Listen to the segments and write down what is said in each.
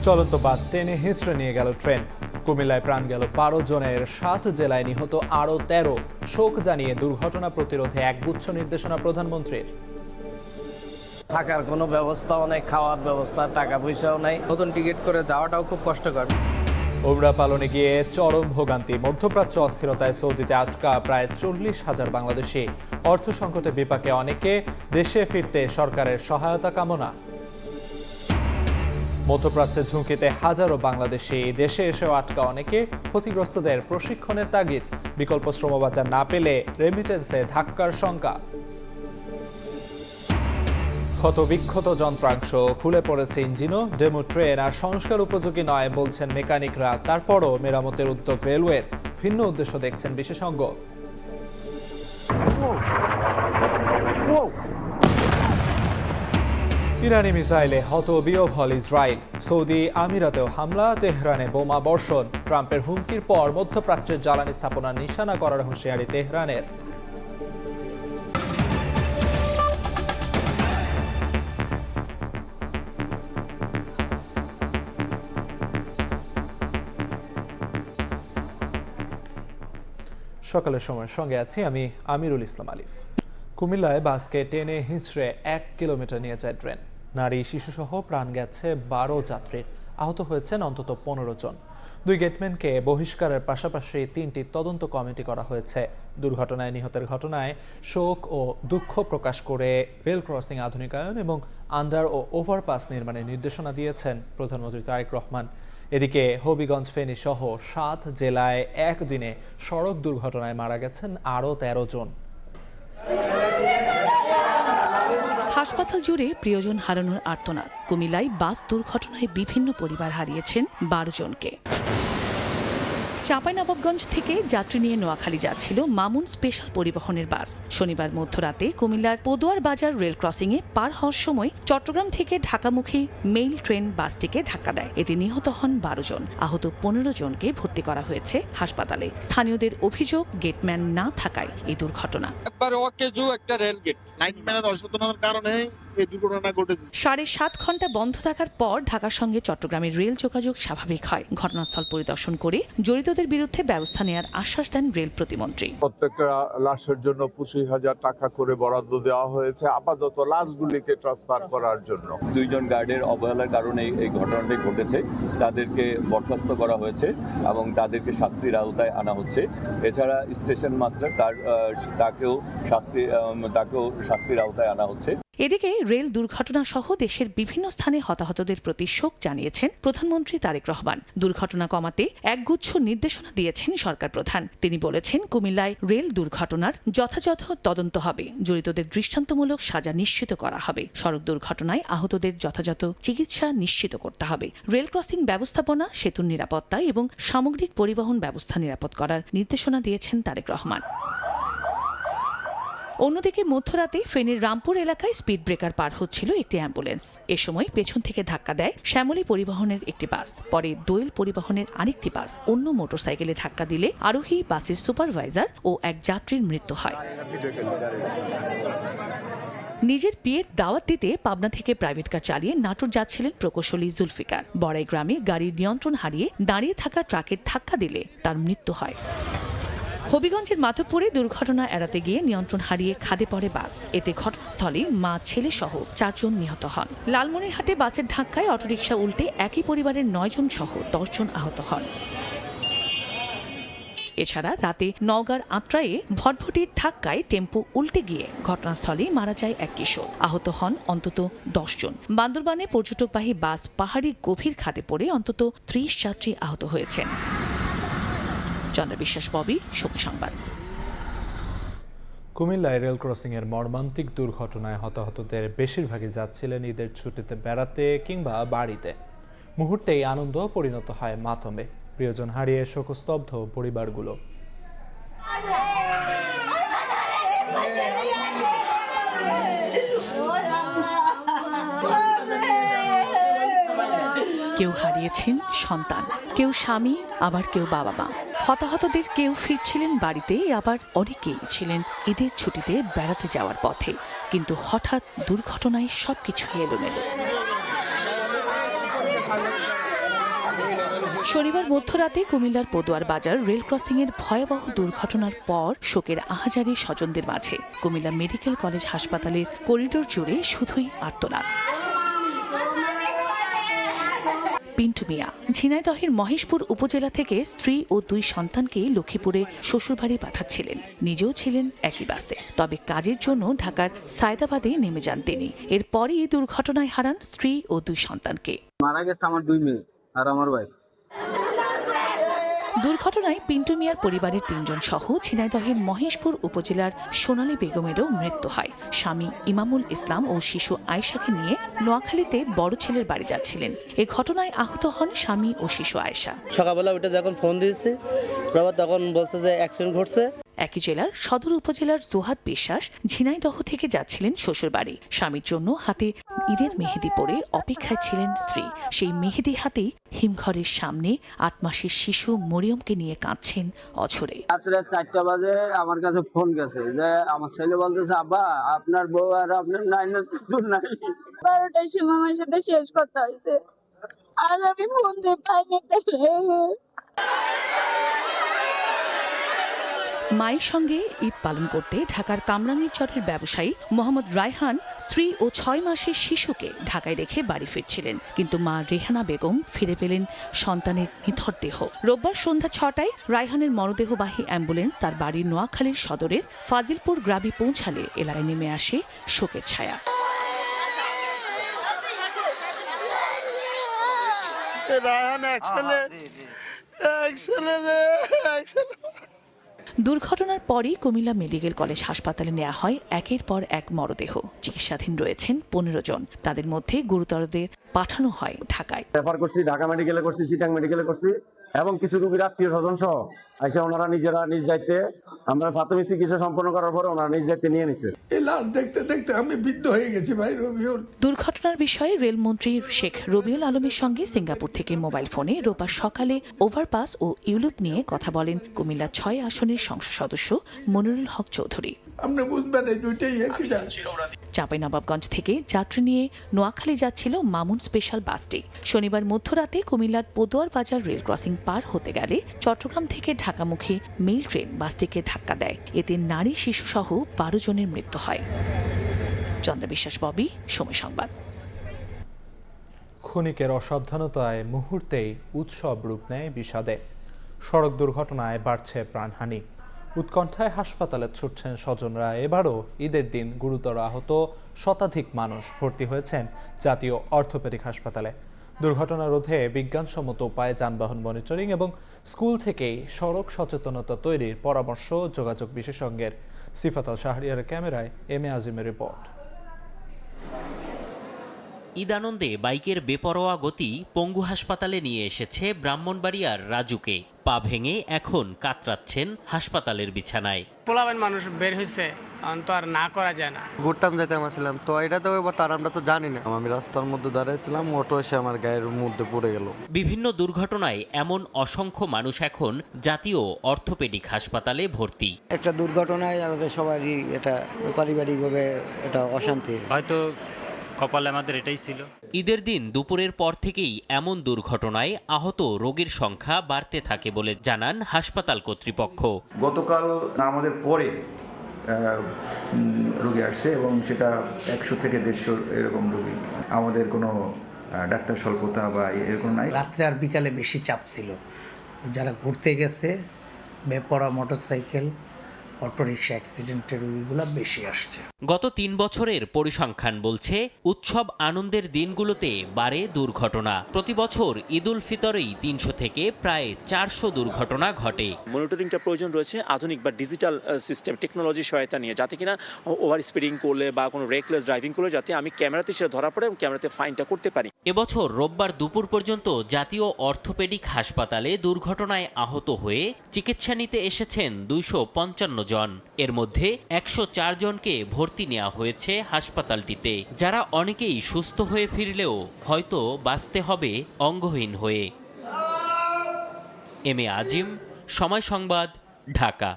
চলন্ত বাস টেনে হিঁচড়ে নিয়ে গেল ট্রেন। কুমিল্লায় প্রাণ গেল 12 জনের, 7 জেলায় নিহত আরও 13। শোক জানিয়ে দুর্ঘটনা প্রতিরোধে একগুচ্ছ নির্দেশনা প্রধানমন্ত্রীর। থাকার কোনো ব্যবস্থাও নেই, খাওয়ার ব্যবস্থা, টাকা পয়সাও নাই। নতুন টিকিট করে যাওয়াটাও খুব কষ্টকর। ওমরা পালনে গিয়ে চরম ভোগান্তি। মধ্যপ্রাচ্য অস্থিরতায় সৌদিতে আটকা প্রায় 40,000 বাংলাদেশি। অর্থ সংকটে বিপাকে অনেকে, দেশে ফিরতে সরকারের সহায়তা কামনা। মধ্যপ্রাচ্যের ঝুঁকিতে হাজারো বাংলাদেশি, দেশে এসেও আটকা অনেকে। ক্ষতিগ্রস্তদের প্রশিক্ষণের তাগিদ। বিকল্প শ্রমবাজার না পেলে রেমিটেন্সে ধাক্কার শঙ্কা। ক্ষতবিক্ষত যন্ত্রাংশ, খুলে পড়েছে ইঞ্জিনও। ডেমো ট্রেন আর সংস্কার উপযোগী নয় বলছেন মেকানিকরা। তারপরও মেরামতের উদ্যোগ রেলওয়ের। ভিন্ন উদ্দেশ্য দেখছেন বিশেষজ্ঞ। ইরানি মিসাইলে হতবিহ্বল ইসরায়েল। সৌদি আমিরাতেও হামলা, তেহরানে বোমা বর্ষণ। ট্রাম্পের হুমকির পর মধ্যপ্রাচ্যের জ্বালানি স্থাপনা নিশানা করার হুঁশিয়ারি তেহরানের। সকালের সময়ের সঙ্গে আছি আমি আমিরুল ইসলাম আলিফ। কুমিল্লায় বাসকে টেনে হিঁচড়ে 1 কিলোমিটার নিয়ে যায় ট্রেন। নারী শিশুসহ প্রাণ গেছে 12 যাত্রীর, আহত হয়েছেন অন্তত 15 জন। 2 গেটম্যানকে বহিষ্কারের পাশাপাশি 3টি তদন্ত কমিটি করা হয়েছে। দুর্ঘটনায় নিহতের ঘটনায় শোক ও দুঃখ প্রকাশ করে রেল ক্রসিং আধুনিকায়ন এবং আন্ডার ও ওভারপাস নির্মাণের নির্দেশনা দিয়েছেন প্রধানমন্ত্রী তারেক রহমান। এদিকে হবিগঞ্জ, ফেনী সহ 7 জেলায় একদিনে সড়ক দুর্ঘটনায় মারা গেছেন আরও 13 জন। হাসপাতাল জুড়ে প্রিয়জন হারানোর আর্তনাদ। কুমিল্লায় বাস দুর্ঘটনায় বিভিন্ন পরিবার হারিয়েছেন 12 জনকে। চাঁপাইনবাবগঞ্জ থেকে যাত্রী নিয়ে নোয়াখালী যাচ্ছিল মামুন স্পেশাল পরিবহনের বাস। শনিবার মধ্যরাতে কুমিল্লার পদুয়ার বাজার রেল ক্রসিংয়ে পার হওয়ার সময় চট্টগ্রাম থেকে ঢাকামুখী মেইল ট্রেন বাসটিকে ধাক্কা দেয়। এতে নিহত হন 12 জন। আহত 15 জনকে ভর্তি করা হয়েছে হাসপাতালে। স্থানীয়দের অভিযোগ, গেটম্যান না থাকায় এই দুর্ঘটনা। একবার অকেজু একটা রেল গেট, লাইনম্যানের অসচেতনতার কারণে এই দুর্ঘটনা ঘটেছে। 7.5 ঘন্টা বন্ধ থাকার পর ঢাকার সঙ্গে চট্টগ্রামের রেল যোগাযোগ স্বাভাবিক হয়। ঘটনাস্থল পরিদর্শন করে জড়িতদের বিরুদ্ধে ব্যবস্থা নেওয়ার আশ্বাস দেন রেল প্রতিমন্ত্রী। প্রত্যেকটা লাশের জন্য 25,000 টাকা করে বরাদ্দ দেওয়া হয়েছে, আপাতত লাশগুলিকে ট্রান্সফার করার জন্য। 2 জন গার্ডের অবহেলার কারণে এই ঘটনাটি ঘটেছে। তাদেরকে বরখাস্ত করা হয়েছে এবং তাদেরকে শাস্তির আওতায় আনা হচ্ছে। এছাড়া স্টেশন মাস্টার তাকেও শাস্তির আওতায় আনা হচ্ছে। এদিকে রেল দুর্ঘটনা সহ দেশের বিভিন্ন স্থানে হতাহতদের প্রতি শোক জানিয়েছেন প্রধানমন্ত্রী তারেক রহমান। দুর্ঘটনা কমাতে একগুচ্ছ নির্দেশনা দিয়েছেন সরকার প্রধান। তিনি বলেছেন, কুমিল্লায় রেল দুর্ঘটনার যথাযথ তদন্ত হবে, জড়িতদের দৃষ্টান্তমূলক সাজা নিশ্চিত করা হবে। সড়ক দুর্ঘটনায় আহতদের যথাযথ চিকিৎসা নিশ্চিত করতে হবে। রেল ক্রসিং ব্যবস্থাপনা, সেতুর নিরাপত্তা এবং সামগ্রিক পরিবহন ব্যবস্থা নিরাপদ করার নির্দেশনা দিয়েছেন তারেক রহমান। অন্যদিকে মধ্যরাতে ফেনীর রামপুর এলাকায় স্পিড ব্রেকার পার হচ্ছিল একটি অ্যাম্বুলেন্স। এ সময় পেছন থেকে ধাক্কা দেয় শ্যামলী পরিবহনের একটি বাস। পরে দোয়েল পরিবহনের আরেকটি বাস অন্য মোটরসাইকেলে ধাক্কা দিলে আরোহী, বাসের সুপারভাইজার ও এক যাত্রীর মৃত্যু হয়। নিজের বিয়ের দাওয়াত দিতে পাবনা থেকে প্রাইভেট কার চালিয়ে নাটোর যাচ্ছিলেন প্রকৌশলী জুলফিকার। বড়াই গ্রামে গাড়ির নিয়ন্ত্রণ হারিয়ে দাঁড়িয়ে থাকা ট্রাকের ধাক্কা দিলে তার মৃত্যু হয়। হবিগঞ্জের মাধবপুরে দুর্ঘটনা এড়াতে গিয়ে নিয়ন্ত্রণ হারিয়ে খাদে পড়ে বাস। এতে ঘটনাস্থলে মা, ছেলে সহ 4 জন নিহত হন। লালমনিরহাটে বাসের ধাক্কায় অটোরিকশা উল্টে একই পরিবারের 9 জন সহ 10 জন আহত হন। এছাড়া রাতে নওগাঁর আত্রায়ে ভটভটির ধাক্কায় টেম্পো উল্টে গিয়ে ঘটনাস্থলে মারা যায় এক কিশোর। আহত হন অন্তত 10 জন। বান্দরবানে পর্যটকবাহী বাস পাহাড়ি গভীর খাদে পড়ে অন্তত 30 যাত্রী আহত হয়েছেন। চন্দ্রবিশ্বাস, ববি, শোক সংবাদ। কুমিল্লায় রেল ক্রসিং এর মর্মান্তিক দুর্ঘটনায় হতাহতদের বেশিরভাগই যাচ্ছিলেন ঈদের ছুটিতে বেড়াতে কিংবা বাড়িতে। মুহূর্তেই আনন্দ পরিণত হয় মাতমে। প্রিয়জন হারিয়ে শোকস্তব্ধ পরিবারগুলো। কেউ হারিয়েছেন সন্তান, কেউ স্বামী, আবার কেউ বাবা মা। হতাহতদের কেউ ফিরছিলেন বাড়িতে, আবার অনেকেই ছিলেন ঈদের ছুটিতে বেড়াতে যাওয়ার পথে। কিন্তু হঠাৎ দুর্ঘটনায় সবকিছু এলোমেলো। শনিবার মধ্যরাতে কুমিল্লার পদুয়ার বাজার রেল ক্রসিংয়ের ভয়াবহ দুর্ঘটনার পর শোকের আহাজারি স্বজনদের মাঝে। কুমিল্লা মেডিকেল কলেজ হাসপাতালের করিডোর জুড়ে শুধুই আর্তনাদ। পিন্টু মিয়া ঝিনাইদহের মহেশপুর উপজেলা থেকে স্ত্রী ও 2 সন্তানকে লক্ষ্মীপুরে শ্বশুরবাড়ি পাঠাচ্ছিলেন। নিজেও ছিলেন একই বাসে, তবে কাজের জন্য ঢাকার সায়দাবাদে নেমে যান তিনি। এরপরই দুর্ঘটনায় হারান স্ত্রী ও 2 সন্তানকে। মারা গেছে আমার 2 মেয়ে আর আমার ওয়াইফ। দুর্ঘটনায় পিন্টু মিয়ার পরিবারের 3 জন সহ ঝিনাইদহের মহেশপুর উপজেলার সোনালী বেগমেরও মৃত্যু হয়। স্বামী ইমামুল ইসলাম ও শিশু আয়েশাকে নিয়ে নোয়াখালীতে বড় ছেলের বাড়ি যাচ্ছিলেন। এ ঘটনায় আহত হন স্বামী ও শিশু আয়েশা। সকালবেলা উঠে যখন ফোন দিয়েছি তখন বলছে যে অ্যাক্সিডেন্ট ঘটছে। একই জেলার সদর উপজেলার জোহাদ বিশ্বাস ঝিনাইদহ থেকে যাচ্ছিলেন শ্বশুরবাড়ি। স্বামীর জন্য হাতে ঈদের মেহেদি পরে অপেক্ষায় ছিলেন স্ত্রী। সেই মেহেদি হাতেই হিমঘরের সামনে 8 মাসের শিশু মরিয়মকে নিয়ে কাঁদছেন অঝরে। রাত্রে 4টা বাজে আমার কাছে ফোন গেছে যে আমার ছেলে বলতেছে, আব্বা আপনার বউ আর আপনার নাই। 12টার সময় আমার সাথে শেষ কথা হয়েছে, আর আমি ফোন দিয়ে পাইনি। মায়ের সঙ্গে ঈদ পালন করতে ঢাকার কামরাঙ্গীরচরের ব্যবসায়ী মোহাম্মদ রায়হান স্ত্রী ও 6 মাসের শিশুকে ঢাকায় রেখে বাড়ি ফিরছিলেন, কিন্তু মা রেহানা বেগম ফিরে পেলেন সন্তানের নিথর দেহ। রোববার সন্ধ্যা 6টায় রায়হানের মরদেহবাহী অ্যাম্বুলেন্স তার বাড়ির নোয়াখালীর সদরের ফাজিলপুর গ্রামে পৌঁছালে এলাকায় নেমে আসে শোকের ছায়া। দুর্ঘটনার পরই কুমিল্লা মেডিকেল কলেজ হাসপাতালে নেওয়া হয় একের পর এক মরদেহ। চিকিৎসাধীন রয়েছেন 15 জন। তাদের মধ্যে গুরুতরদের পাঠানো হয় ঢাকায়। রেফার করছি, ঢাকা মেডিকেলে করছি, চিটাং মেডিকেলে করছি, এবং কিছু রোগীর আত্মীয় স্বজন সহ আইসা ওনারা নিজেরা নিজ দায়িত্বে, আমরা প্রাথমিক চিকিৎসা সম্পন্ন করার পরে ওনারা নিজ দায়িত্বে নিয়ে নিচ্ছে। এই লাশ দেখতে দেখতে আমি বিদ্ধ হয়ে গেছি ভাই রবিউল। দুর্ঘটনার বিষয়ে রেলমন্ত্রী শেখ রবিউল আলমের সঙ্গে সিঙ্গাপুর থেকে মোবাইল ফোনে রোববার সকালে ওভারপাস ও ইউলুপ নিয়ে কথা বলেন কুমিল্লা 6 আসনের সংসদ সদস্য মনিরুল হক চৌধুরী। আপনি বুঝবেন এই দুইটাই একই জায়গা। চাঁপাইনবাবগঞ্জ থেকে যাত্রী নিয়ে নোয়াখালী যাচ্ছিল মামুন স্পেশাল বাসটি। শনিবার মধ্যরাতে কুমিল্লার পদুয়ার বাজার রেল ক্রসিং পার হতে গেলে চট্টগ্রাম থেকে ঢাকামুখী মেইল ট্রেন বাসটিকে ধাক্কা দেয়। এতে নারী শিশু সহ 12 জনের মৃত্যু হয়। চন্দ্র বিশ্বাস, ববি, সময় সংবাদ। ক্ষণিকের অসাবধানতায় মুহূর্তেই উৎসব রূপ নেয় বিষাদে। সড়ক দুর্ঘটনায় বাড়ছে প্রাণহানি। উৎকণ্ঠায় হাসপাতালে ছুটছেন স্বজনরা। এবারও ঈদের দিন গুরুতর আহত শতাধিক মানুষ ভর্তি হয়েছেন জাতীয় অর্থোপেডিক হাসপাতালে। দুর্ঘটনা রোধে বিজ্ঞানসম্মত উপায়ে যানবাহন মনিটরিং এবং স্কুল থেকেই সড়ক সচেতনতা তৈরির পরামর্শ যোগাযোগ বিশেষজ্ঞের। সিফাত আল শাহরিয়ার ক্যামেরায় এম এ আজিমের রিপোর্ট। ঈদ আনন্দে বাইকের বেপরোয়া গতি পঙ্গু হাসপাতালে নিয়ে এসেছে ব্রাহ্মণবাড়িয়ার রাজুকে। পা ভেঙে এখন কাতরাচ্ছেন হাসপাতালের বিছানায়। পোলাবেন মানুষ বের হয়েছে, তো আর না করা যায় না। ঘুরতাম যেতাম আসলাম তো এটা তো তার আমরা তো জানি না। আমি রাস্তার মধ্যে দাঁড়াইছিলাম, অটো এসে আমার গায়ের মধ্যে পড়ে গেল। বিভিন্ন দুর্ঘটনায় এমন অসংখ্য মানুষ এখন জাতীয় অর্থোপেডিক হাসপাতালে ভর্তি। একটা দুর্ঘটনায় আমাদের সবারই এটা পারিবারিকভাবে এটা অশান্তি, হয়তো কপালে আমাদের এটাই ছিল। ঈদের দিন দুপুরের পর থেকেই এমন দুর্ঘটনায় আহত রোগীর সংখ্যা বাড়তে থাকে বলে জানান হাসপাতাল কর্তৃপক্ষ। গতকাল আমাদের পরে রোগী আসছে এবং সেটা 100 থেকে 150 এরকম রোগী। আমাদের কোনো ডাক্তার স্বল্পতা বা এরকম নাই। রাত্রে আর বিকালে বেশি চাপ ছিল। যারা ঘুরতে গেছে, বেপরা মোটরসাইকেল, অটোরিকশা অ্যাক্সিডেন্টের রোগীগুলো বেশি আসছে। গত 3 বছরের পরিসংখ্যান বলছে উৎসব আনন্দের দিনগুলোতে বাড়ে দুর্ঘটনা। প্রতি বছর ঈদ উল ফিতরেই 300 থেকে প্রায় 400 দুর্ঘটনা ঘটে। মনিটরিংটা প্রয়োজন রয়েছে আধুনিক বা ডিজিটাল সিস্টেম টেকনোলজির সহায়তা নিয়ে, যাতে কিনা ওভার স্পিডিং করলে বা কোনো রেকলেস ড্রাইভিং করলে যাতে আমি ক্যামেরাতে সেটা ধরা পড়ে এবং ক্যামেরাতে ফাইনটা করতে পারি। এবছর রোববার দুপুর পর্যন্ত জাতীয় অর্থোপেডিক হাসপাতালে দুর্ঘটনায় আহত হয়ে চিকিৎসা নিতে এসেছেন 255 জন। এর মধ্যে 104 জনকে ভর্তি নেওয়া হয়েছে হাসপাতালটিতে, যারা অনেকেই সুস্থ হয়ে ফিরলেও হয়তো বাঁচতে হবে অঙ্গহীন হয়ে। এম এ আজিম, সময় সংবাদ, ঢাকা।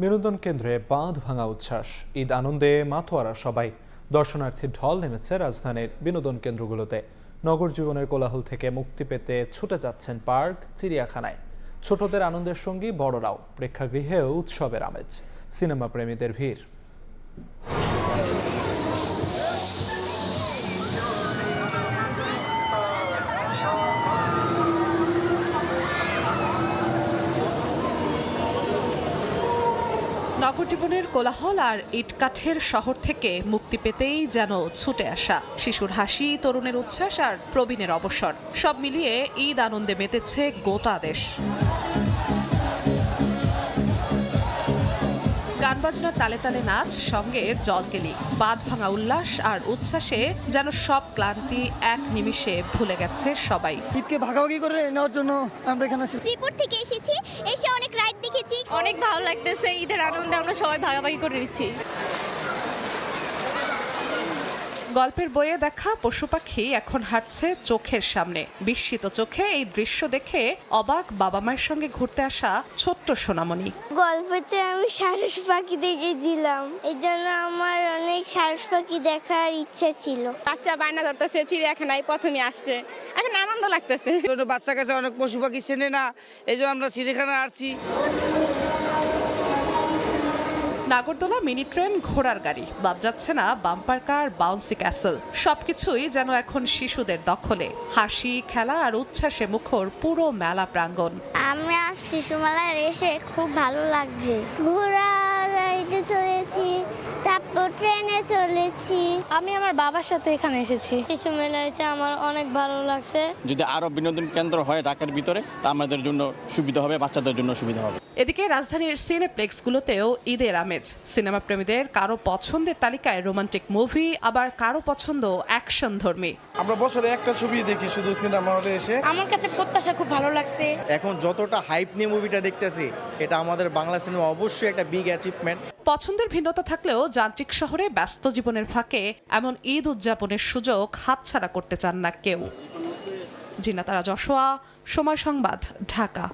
বিনোদন কেন্দ্রে বাঁধ ভাঙা উচ্ছ্বাস। ঈদ আনন্দে মাতোয়ারা সবাই। দর্শনার্থীর ঢল নেমেছে রাজধানীর বিনোদন কেন্দ্রগুলোতে। নগর জীবনের কোলাহল থেকে মুক্তি পেতে ছুটে যাচ্ছেন পার্ক, চিড়িয়াখানায়। ছোটদের আনন্দের সঙ্গী বড়রাও, প্রেক্ষাগৃহেও উৎসবের আমেজ, সিনেমা প্রেমীদের ভিড়। নগর জীবনের কোলাহল আর ইটকাঠের শহর থেকে মুক্তি পেতেই যেন ছুটে আসা শিশুর হাসি, তরুণের উচ্ছ্বাস আর প্রবীণের অবসর, সব মিলিয়ে ঈদ আনন্দে মেতেছে গোটা দেশ। গান বাজনার তালে তালে নাচ, সঙ্গে জলকেলি, বাঁধ ভাঙা উল্লাস আর উচ্ছ্বাসে যেন সব ক্লান্তি এক নিমিষে ভুলে গেছে সবাই। ঈদকে ভাগাভাগি করে নেওয়ার জন্য আমরা এখানে শ্রীপুর থেকে এসেছি, এসে অনেক রাইড দেখেছি, অনেক ভালো লাগতেছে। ঈদের আনন্দে আমরা সবাই ভাগাভাগি করে নিচ্ছি। গল্পের বইয়ে দেখা পশু পাখি এখন হাঁটছে চোখের সামনে। বিস্মিত চোখে এই দৃশ্য দেখে অবাক বাবা মায়ের সঙ্গে ঘুরতে আসা ছোট্ট সোনামণি। গল্পতে আমি সারস পাখি দেখেছিলাম, এই জন্য আমার অনেক সারস পাখি দেখার ইচ্ছা ছিল। বাচ্চা বায়না ধরতেছে, চিড়িয়াখানায় প্রথমে আসছে, এখন আনন্দ লাগতেছে। ছোট বাচ্চা কাছে অনেক পশু পাখি চেনে না, এই জন্য আমরা চিড়িয়াখানা আসছি। নাগরদোলা, মিনি ট্রেন, ঘোড়ার গাড়ি, বাদ যাচ্ছে না বাম্পার কার, বাউন্সি ক্যাসেল, সবকিছুই যেন এখন শিশুদের দখলে। হাসি, খেলা আর উচ্ছ্বাসে মুখর পুরো মেলা প্রাঙ্গণ। আমরা শিশু মেলায় এসে খুব ভালো লাগছে। ঘোড়া গাড়িতে চলেছি, তারপর ট্রেনে চলেছি। আমি আমার বাবার সাথে এখানে এসেছি। শিশু মেলায় এসে আমার অনেক ভালো লাগছে। যদি আরো বিনোদন কেন্দ্র হয় ঢাকার ভিতরে, তা আমাদের জন্য সুবিধা হবে, বাচ্চাদের জন্য সুবিধা হবে। এদিকে রাজধানীর সিনেপ্লেক্সগুলোতেও ঈদের আমেজ। সিনেমা প্রেমীদের কারো পছন্দের তালিকায় রোমান্টিক মুভি, আবার কারো পছন্দ অ্যাকশন ধর্মী। আমরা বছরে একটা ছবি দেখি শুধু সিনেমা হলে এসে। আমার কাছে প্রত্যাশা খুব ভালো লাগছে। এখন যতটা হাইপ নিয়ে মুভিটা দেখতেছি, এটা আমাদের বাংলা সিনেমা অবশ্যই একটা বিগ অ্যাচিভমেন্ট। পছন্দের ভিন্নতা থাকলেও যান্ত্রিক শহরে ব্যস্ত জীবনের ফাঁকে এমন ঈদ উদযাপনের সুযোগ হাতছাড়া করতে চান না কেউ। জিনাতারা যশোয়া, সময় সংবাদ, ঢাকা।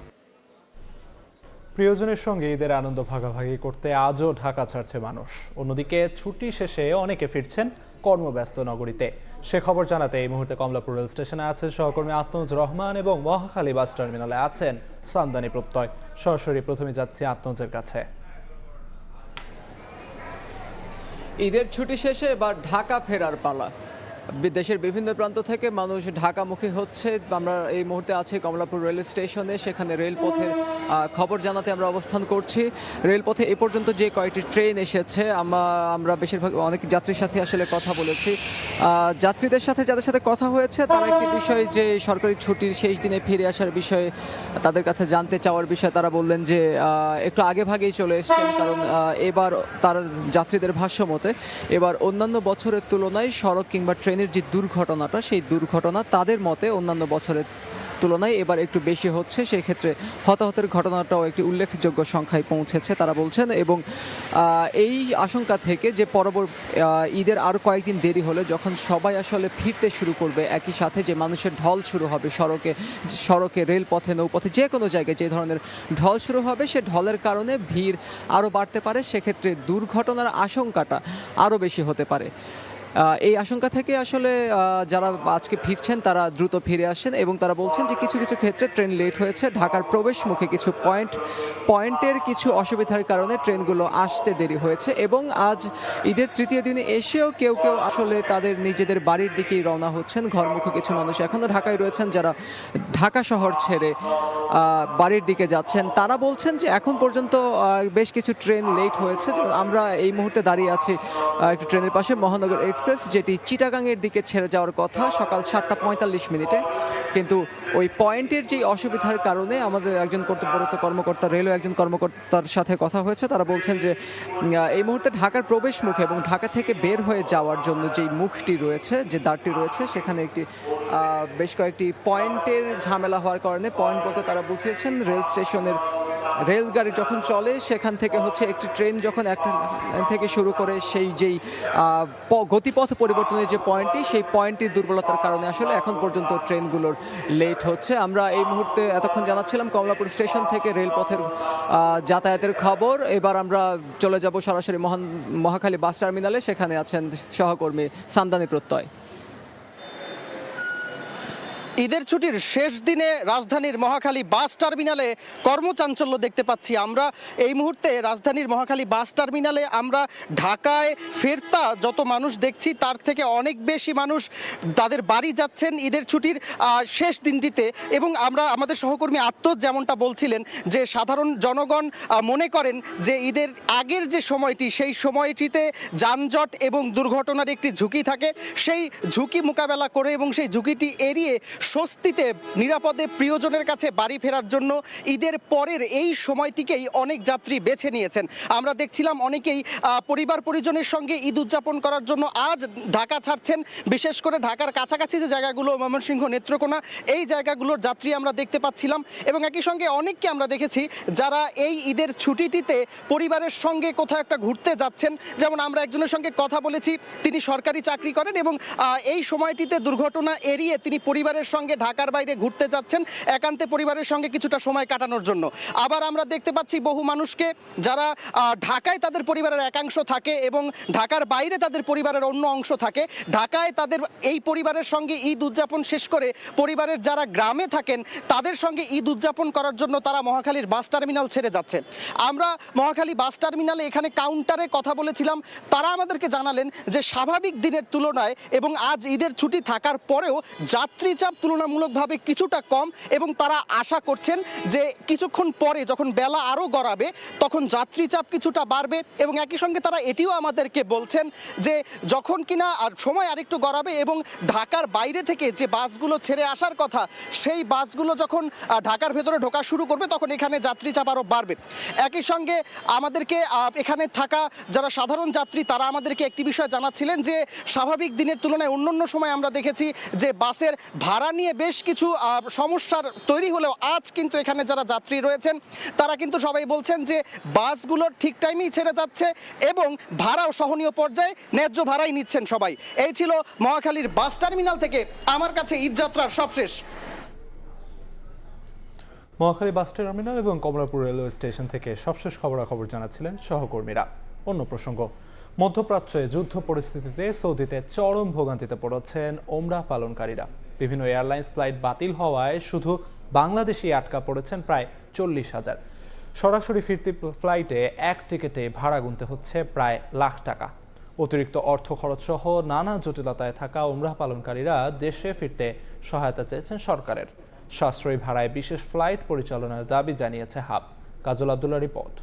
প্রিয়জনের সঙ্গে ঈদের আনন্দ ভাগাভাগি করতে আজও ঢাকা ছাড়ছে মানুষ। অন্যদিকে ছুটি শেষে অনেকে ফিরছেন কর্মব্যস্ত নগরীতে। সে খবর জানাতে এই মুহূর্তে কমলাপুর রেল স্টেশনে আছেন সহকর্মী আতনুজ রহমান এবং মহাখালী বাস টার্মিনালে আছেন সামদানি প্রত্যয়। সরাসরি প্রথমে যাচ্ছি আতনুজের কাছে। ঈদের ছুটি শেষে এবার ঢাকা ফেরার পালা। দেশের বিভিন্ন প্রান্ত থেকে মানুষ ঢাকামুখী হচ্ছে। আমরা এই মুহূর্তে আছি কমলাপুর রেল স্টেশনে, সেখানে রেলপথের খবর জানাতে আমরা অবস্থান করছি। রেলপথে এ পর্যন্ত যে কয়েকটি ট্রেন এসেছে, আমরা বেশিরভাগ অনেক যাত্রীর সাথে আসলে কথা বলেছি। যাত্রীদের সাথে যাদের সাথে কথা হয়েছে তারা একটি বিষয়, যে সরকারি ছুটির শেষ দিনে ফিরে আসার বিষয়ে তাদের কাছে জানতে চাওয়ার বিষয়ে তারা বললেন যে একটু আগে ভাগেই চলে এসছেন, কারণ এবার তারা যাত্রীদের ভাষ্য মতে এবার অন্যান্য বছরের তুলনায় সড়ক কিংবা ট্রেনের যে দুর্ঘটনাটা, সেই দুর্ঘটনা তাদের মতে অন্যান্য বছরের তুলনায় এবার একটু বেশি হচ্ছে। সেই ক্ষেত্রে হতাহতের ঘটনাটাও একটি উল্লেখযোগ্য সংখ্যায় পৌঁছেছে তারা বলছেন। এবং এই আশঙ্কা থেকে যে ঈদের আরও কয়েকদিন দেরি হলে যখন সবাই আসলে ফিরতে শুরু করবে একই সাথে, যে মানুষের ঢল শুরু হবে সড়কে, রেলপথে, নৌপথে, যে কোনো জায়গায় যে ধরনের ঢল শুরু হবে, সে ঢলের কারণে ভিড় আরও বাড়তে পারে। সেক্ষেত্রে দুর্ঘটনার আশঙ্কাটা আরও বেশি হতে পারে। এই আশঙ্কা থেকে আসলে যারা আজকে ফিরছেন তারা দ্রুত ফিরে আসছেন এবং তারা বলছেন যে কিছু কিছু ক্ষেত্রে ট্রেন লেট হয়েছে। ঢাকার প্রবেশমুখে কিছু পয়েন্টের কিছু অসুবিধার কারণে ট্রেনগুলো আসতে দেরি হয়েছে। এবং আজ ঈদের তৃতীয় দিনে এসেও কেউ কেউ আসলে তাদের নিজেদের বাড়ির দিকেই রওনা হচ্ছেন। ঘরমুখী কিছু মানুষ এখনও ঢাকায় রয়েছেন, যারা ঢাকা শহর ছেড়ে বাড়ির দিকে যাচ্ছেন। তারা বলছেন যে এখন পর্যন্ত বেশ কিছু ট্রেন লেট হয়েছে। আমরা এই মুহূর্তে দাঁড়িয়ে আছি একটি ট্রেনের পাশে, মহানগর এক্সপ্রেস, যেটি চিটাগাংয়ের দিকে ছেড়ে যাওয়ার কথা সকাল 7:45, কিন্তু ওই পয়েন্টের যে অসুবিধার কারণে আমাদের একজন কর্তব্যরত কর্মকর্তা, রেলওয়ে একজন কর্মকর্তার সাথে কথা হয়েছে। তারা বলছেন যে এই মুহূর্তে ঢাকার প্রবেশ মুখে এবং ঢাকা থেকে বের হয়ে যাওয়ার জন্য যেই মুখটি রয়েছে, যে দ্বারটি রয়েছে, সেখানে বেশ কয়েকটি পয়েন্টের ঝামেলা হওয়ার কারণে, পয়েন্ট বলতে তারা বুঝিয়েছেন রেল স্টেশনের রেলগাড়ি যখন চলে সেখান থেকে একটি ট্রেন যখন একটা থেকে শুরু করে যেই গতিপথ পরিবর্তনের যে পয়েন্টটি, সেই পয়েন্টটির দুর্বলতার কারণে আসলে এখন পর্যন্ত ট্রেনগুলোর লেট হচ্ছে। আমরা এই মুহূর্তে এতক্ষণ জানাচ্ছিলাম কমলাপুর স্টেশন থেকে রেলপথের যাতায়াতের খবর। এবার আমরা চলে যাব সরাসরি মহাখালী বাস টার্মিনালে, সেখানে আছেন সহকর্মী সামদানি প্রত্যয়। ঈদের ছুটির শেষ দিনে রাজধানীর মহাখালী বাস টার্মিনালে কর্মচাঞ্চল্য দেখতে পাচ্ছি আমরা। এই মুহূর্তে রাজধানীর মহাখালী বাস টার্মিনালে আমরা ঢাকায় ফেরতা যত মানুষ দেখছি তার থেকে অনেক বেশি মানুষ তাদের বাড়ি যাচ্ছেন ঈদের ছুটির শেষ দিনটিতে। এবং আমরা আমাদের সহকর্মী আত্মজ যেমনটা বলছিলেন যে সাধারণ জনগণ মনে করেন যে ঈদের আগের যে সময়টি সেই সময়টিতে যানজট এবং দুর্ঘটনার একটি ঝুঁকি থাকে, সেই ঝুঁকি মোকাবেলা করে এবং সেই ঝুঁকিটি এড়িয়ে স্বস্তিতে নিরাপদে প্রিয়জনের কাছে বাড়ি ফেরার জন্য ঈদের পরের এই সময়টিকেই অনেক যাত্রী বেছে নিয়েছেন। আমরা দেখছিলাম অনেকেই পরিবার পরিজনের সঙ্গে ঈদ উদযাপন করার জন্য আজ ঢাকা ছাড়ছেন। বিশেষ করে ঢাকার কাছাকাছি যে জায়গাগুলো, ময়মনসিংহ, নেত্রকোনা, এই জায়গাগুলোর যাত্রী আমরা দেখতে পাচ্ছিলাম। এবং একই সঙ্গে অনেককে আমরা দেখেছি যারা এই ঈদের ছুটিটিতে পরিবারের সঙ্গে কোথাও একটা ঘুরতে যাচ্ছেন। যেমন আমরা একজনের সঙ্গে কথা বলেছি, তিনি সরকারি চাকরি করেন এবং এই সময়টিতে দুর্ঘটনা এড়িয়ে তিনি পরিবারের সঙ্গে ঢাকার বাইরে ঘুরতে যাচ্ছেন একান্তে পরিবারের সঙ্গে কিছুটা সময় কাটানোর জন্য। আবার আমরা দেখতে পাচ্ছি বহু মানুষকে যারা ঢাকায় তাদের পরিবারের একাংশ থাকে এবং ঢাকার বাইরে তাদের পরিবারের অন্য অংশ থাকে। ঢাকায় তাদের এই পরিবারের সঙ্গে ঈদ উদযাপন শেষ করে পরিবারের যারা গ্রামে থাকেন তাদের সঙ্গে ঈদ উদযাপন করার জন্য তারা মহাখালীর বাস টার্মিনাল ছেড়ে যাচ্ছে। আমরা মহাখালী বাস টার্মিনালে এখানে কাউন্টারে কথা বলেছিলাম, তারা আমাদেরকে জানালেন যে স্বাভাবিক দিনের তুলনায় এবং আজ ঈদের ছুটি থাকার পরেও যাত্রী চাপ তুলনামূলকভাবে কিছুটা কম এবং তারা আশা করছেন যে কিছুক্ষণ পরে যখন বেলা আরও গড়াবে তখন যাত্রী চাপ কিছুটা বাড়বে। এবং একই সঙ্গে তারা এটিও আমাদেরকে বলছেন যে যখন কিনা আর সময় আরেকটু গড়াবে এবং ঢাকার বাইরে থেকে যে বাসগুলো ছেড়ে আসার কথা সেই বাসগুলো যখন ঢাকার ভেতরে ঢোকা শুরু করবে তখন এখানে যাত্রী চাপ আরও বাড়বে। একই সঙ্গে আমাদেরকে এখানে থাকা যারা সাধারণ যাত্রী তারা আমাদেরকে একটি বিষয় জানাচ্ছিলেন যে স্বাভাবিক দিনের তুলনায় অন্যান্য সময় আমরা দেখেছি যে বাসের ভাড়া নিয়ে বেশ কিছু সমস্যার তৈরি হলেও আজ কিন্তু এখানে যারা যাত্রী রয়েছেন তারা কিন্তু সবাই বলছেন যে বাসগুলোর ঠিক টাইমেই ছেড়ে যাচ্ছে এবং ভাড়াও সহনীয় পর্যায়ে ন্যায্য ভাড়াই নিচ্ছেন সবাই। এই ছিল মহাখালীর বাস টার্মিনাল থেকে আমার কাছে ঈদযাত্রার সবশেষ। মহাখালী বাস টার্মিনাল এবং কমলাপুর রেলওয়ে স্টেশন থেকে সবশেষ খবরাখবর জানাচ্ছিলেন সহকর্মীরা। অন্য প্রসঙ্গ, মধ্যপ্রাচ্যে যুদ্ধ পরিস্থিতিতে সৌদিতে চরম ভোগান্তিতে পড়েছেন ওমরাহ পালনকারীরা। বিভিন্ন এয়ারলাইন্স ফ্লাইট বাতিল হওয়ায় শুধু বাংলাদেশি আটকা পড়েছেন প্রায় 40,000। সরাসরি ফিরতি ফ্লাইটে এক টিকিটে ভাড়া গুনতে হচ্ছে প্রায় লাখ টাকা। অতিরিক্ত অর্থ খরচ সহ নানা জটিলতায় থাকা ওমরাহ পালনকারীরা দেশে ফিরতে সহায়তা চেয়েছেন সরকারের। সাশ্রয়ী ভাড়ায় বিশেষ ফ্লাইট পরিচালনার দাবি জানিয়েছে হাব। কাজল আব্দুল্লাহ রিপোর্ট।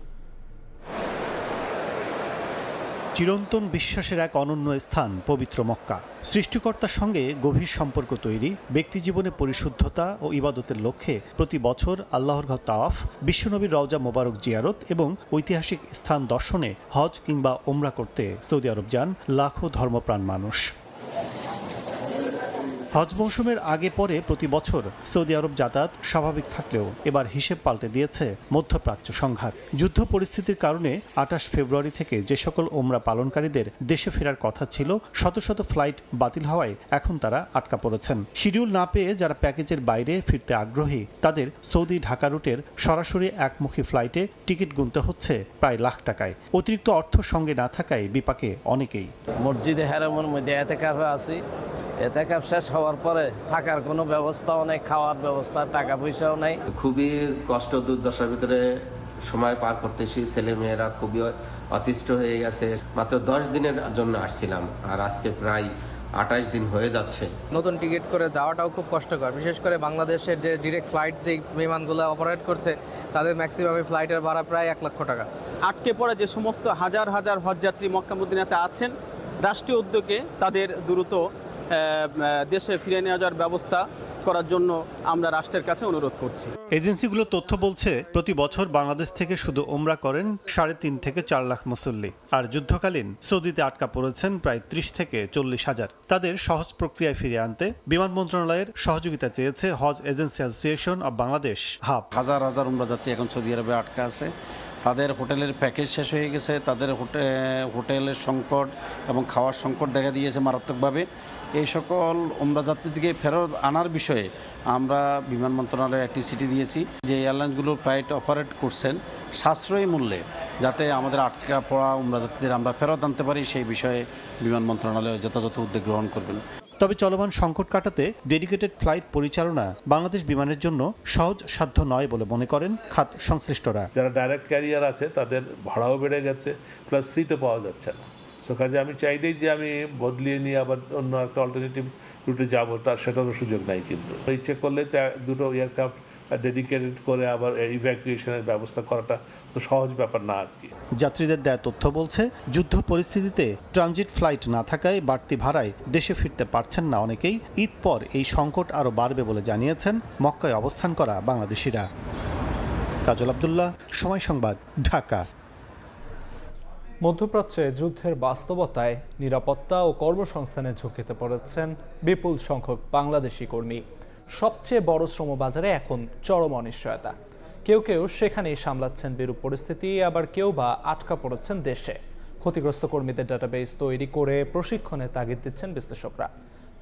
চিরন্তন বিশ্বাসের এক অনন্য স্থান পবিত্র মক্কা। সৃষ্টিকর্তার সঙ্গে গভীর সম্পর্ক তৈরি, ব্যক্তিজীবনে পরিশুদ্ধতা ও ইবাদতের লক্ষ্যে প্রতি বছর আল্লাহর ঘর তাওয়াফ, বিশ্বনবীর রওজা মোবারক জিয়ারত এবং ঐতিহাসিক স্থান দর্শনে হজ কিংবা ওমরা করতে সৌদি আরব যান লাখো ধর্মপ্রাণ মানুষ। হজ মৌসুমের আগে পরে প্রতি বছর সৌদি আরব যাতায়াত স্বাভাবিক থাকলেও এবার হিসেব পাল্টে দিয়েছে মধ্যপ্রাচ্য সংঘাত। যুদ্ধ পরিস্থিতির কারণে 28 ফেব্রুয়ারি থেকে যে সকল ওমরা পালনকারীদের দেশে ফেরার কথা ছিল শত শত ফ্লাইট বাতিল হওয়ায় এখন তারা আটকা পড়েছেন। শিডিউল না পেয়ে যারা প্যাকেজের বাইরে ফিরতে আগ্রহী তাদের সৌদি ঢাকা রুটের সরাসরি একমুখী ফ্লাইটে টিকিট গুনতে হচ্ছে প্রায় লাখ টাকায়। অতিরিক্ত অর্থ সঙ্গে না থাকায় বিপাকে অনেকেই। মসজিদে হারামের মধ্যে এতেকাফে আছি, এতেকাফ শেষ হওয়ার পরে থাকার কোনো ব্যবস্থাও নেই, খাওয়ার ব্যবস্থা, টাকা পয়সাও নেই। খুবই কষ্ট দুর্দশার ভিতরে সময় পার করতেছি। ছেলে মেয়েরা খুবই অতিষ্ঠ হয়ে গেছে। মাত্র 10 দিনের জন্য আসছিলাম আর আজকে প্রায় 28 দিন হয়ে যাচ্ছে। নতুন টিকিট করে যাওয়াটাও খুব কষ্টকর, বিশেষ করে বাংলাদেশের যে ডিরেক্ট ফ্লাইট যে বিমানগুলো অপারেট করছে তাদের ম্যাক্সিমাম ফ্লাইটের ভাড়া প্রায় 1 লক্ষ টাকা। আটকে পড়ে যে সমস্ত হাজার হাজার হজযাত্রী মক্কা মদিনাতে আছেন, রাষ্ট্রীয় উদ্যোগে তাদের দ্রুত দেশে ফিরে নিয়ে যাওয়ার ব্যবস্থা করার জন্য আমরা রাষ্ট্রের কাছে অনুরোধ করছি। এজেন্সিগুলো তথ্য বলছে প্রতি বছর বাংলাদেশ থেকে শুধু ওমরা করেন 3.5 থেকে 4 লাখ মুসল্লি, আর যুদ্ধকালীন সৌদিতে আটকা পড়েছেন প্রায় 30 থেকে 40,000। তাদের সহজ প্রক্রিয়ায় ফিরিয়ে আনতে বিমান মন্ত্রণালয়ের সহযোগিতা চেয়েছে হজ agency association of Bangladesh HAAB. হাজার হাজার ওমরা যাত্রী এখন সৌদি আরবে আটকা আছে। তাদের হোটেলের প্যাকেজ শেষ হয়ে গেছে, তাদের হোটেলের সংকট এবং খাওয়ার সংকট দেখা দিয়েছে মারাত্মকভাবে। এই সকল ওমরা যাত্রীদেরকে ফেরত আনার বিষয়ে আমরা বিমান মন্ত্রণালয়ে একটি চিঠি দিয়েছি যে এয়ারলাইন্সগুলো ফ্লাইট অপারেট করছেন সাশ্রয়ী মূল্যে, যাতে আমাদের আটকা পড়া ওমরা যাত্রীদের আমরা ফেরত আনতে পারি সেই বিষয়ে বিমান মন্ত্রণালয় যথাযথ উদ্যোগ গ্রহণ করবেন। তবে চলমান সংকট কাটাতে ডেডিকেটেড ফ্লাইট পরিচালনা বাংলাদেশ বিমানের জন্য সহজ সাধ্য নয় বলে মনে করেন খাত সংশ্লিষ্টরা। যারা ডাইরেক্ট ক্যারিয়ার আছে তাদের ভাড়াও বেড়ে গেছে, প্লাস সিটও পাওয়া যাচ্ছে না। সো কাজে আমি চাইলেই যে আমি বদলিয়ে নিয়ে আবার অন্য একটা অল্টারনেটিভ রুটে যাবো, তার সেটারও সুযোগ নাই। কিন্তু ইচ্ছে করলে দুটো এয়ারক্রাফট ডেডিকেটেড করে আবার ইভ্যাকুয়েশনের ব্যবস্থা করাটা তো সহজ ব্যাপার না আর কি। যাত্রীদের দেয়া তথ্য বলছে, যুদ্ধ পরিস্থিতিতে ট্রানজিট ফ্লাইট না থাকায় বাড়তি ভাড়ায় দেশে ফিরতে পারছেন না অনেকেই। ঈদ পর এই সংকট আরও বাড়বে বলে জানিয়েছেন মক্কায় অবস্থান করা বাংলাদেশিরা। কাজল আব্দুল্লাহ, সময় সংবাদ, ঢাকা। মধ্যপ্রাচ্যে যুদ্ধের বাস্তবতায় নিরাপত্তা ও কর্মসংস্থানের ঝুঁকিতে পড়েছেন বিপুল সংখ্যক বাংলাদেশি কর্মী। সবচেয়ে বড় শ্রমবাজারে এখন চরম অনিশ্চয়তা। কেউ কেউ সেখানেই সামলাচ্ছেন বিরূপ পরিস্থিতি, আবার কেউ বা আটকা পড়েছেন দেশে। ক্ষতিগ্রস্ত কর্মীদের ডাটাবেস তৈরি করে প্রশিক্ষণে তাগিদ দিচ্ছেন বিশ্লেষকরা।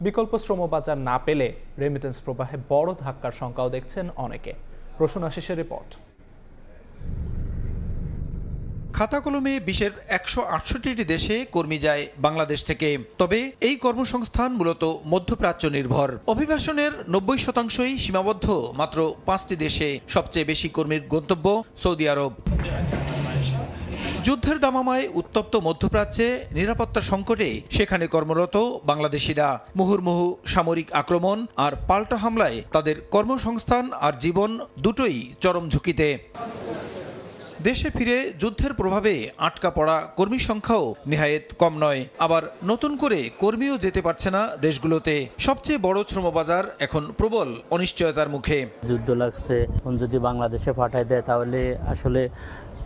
বিকল্প শ্রমবাজার না পেলে রেমিটেন্স প্রবাহে বড় ধাক্কার শঙ্কাও দেখছেন অনেকে। প্রসূন আশিসের রিপোর্ট। খাতা কলমে বিশ্বের 168টি দেশে কর্মী যায় বাংলাদেশ থেকে। তবে এই কর্মসংস্থান মূলত মধ্যপ্রাচ্য নির্ভর। অভিবাসনের 90%ই সীমাবদ্ধ মাত্র 5টি দেশে। সবচেয়ে বেশি কর্মীর গন্তব্য সৌদি আরব। যুদ্ধের দামামায় উত্তপ্ত মধ্যপ্রাচ্যে নিরাপত্তা সংকটে সেখানে কর্মরত বাংলাদেশিরা। মুহুর্মুহু সামরিক আক্রমণ আর পাল্টা হামলায় তাদের কর্মসংস্থান আর জীবন দুটোই চরম ঝুঁকিতে। দেশে ফিরে যুদ্ধের প্রভাবে আটকা পড়া কর্মীর সংখ্যাও নেহায়েত কম নয়। আবার নতুন করে কর্মীও যেতে পারছে না দেশগুলোতে। সবচেয়ে বড় শ্রমবাজার এখন প্রবল অনিশ্চয়তার মুখে। যুদ্ধ লাগছে, যদি বাংলাদেশে পাঠায় দেয় তাহলে আসলে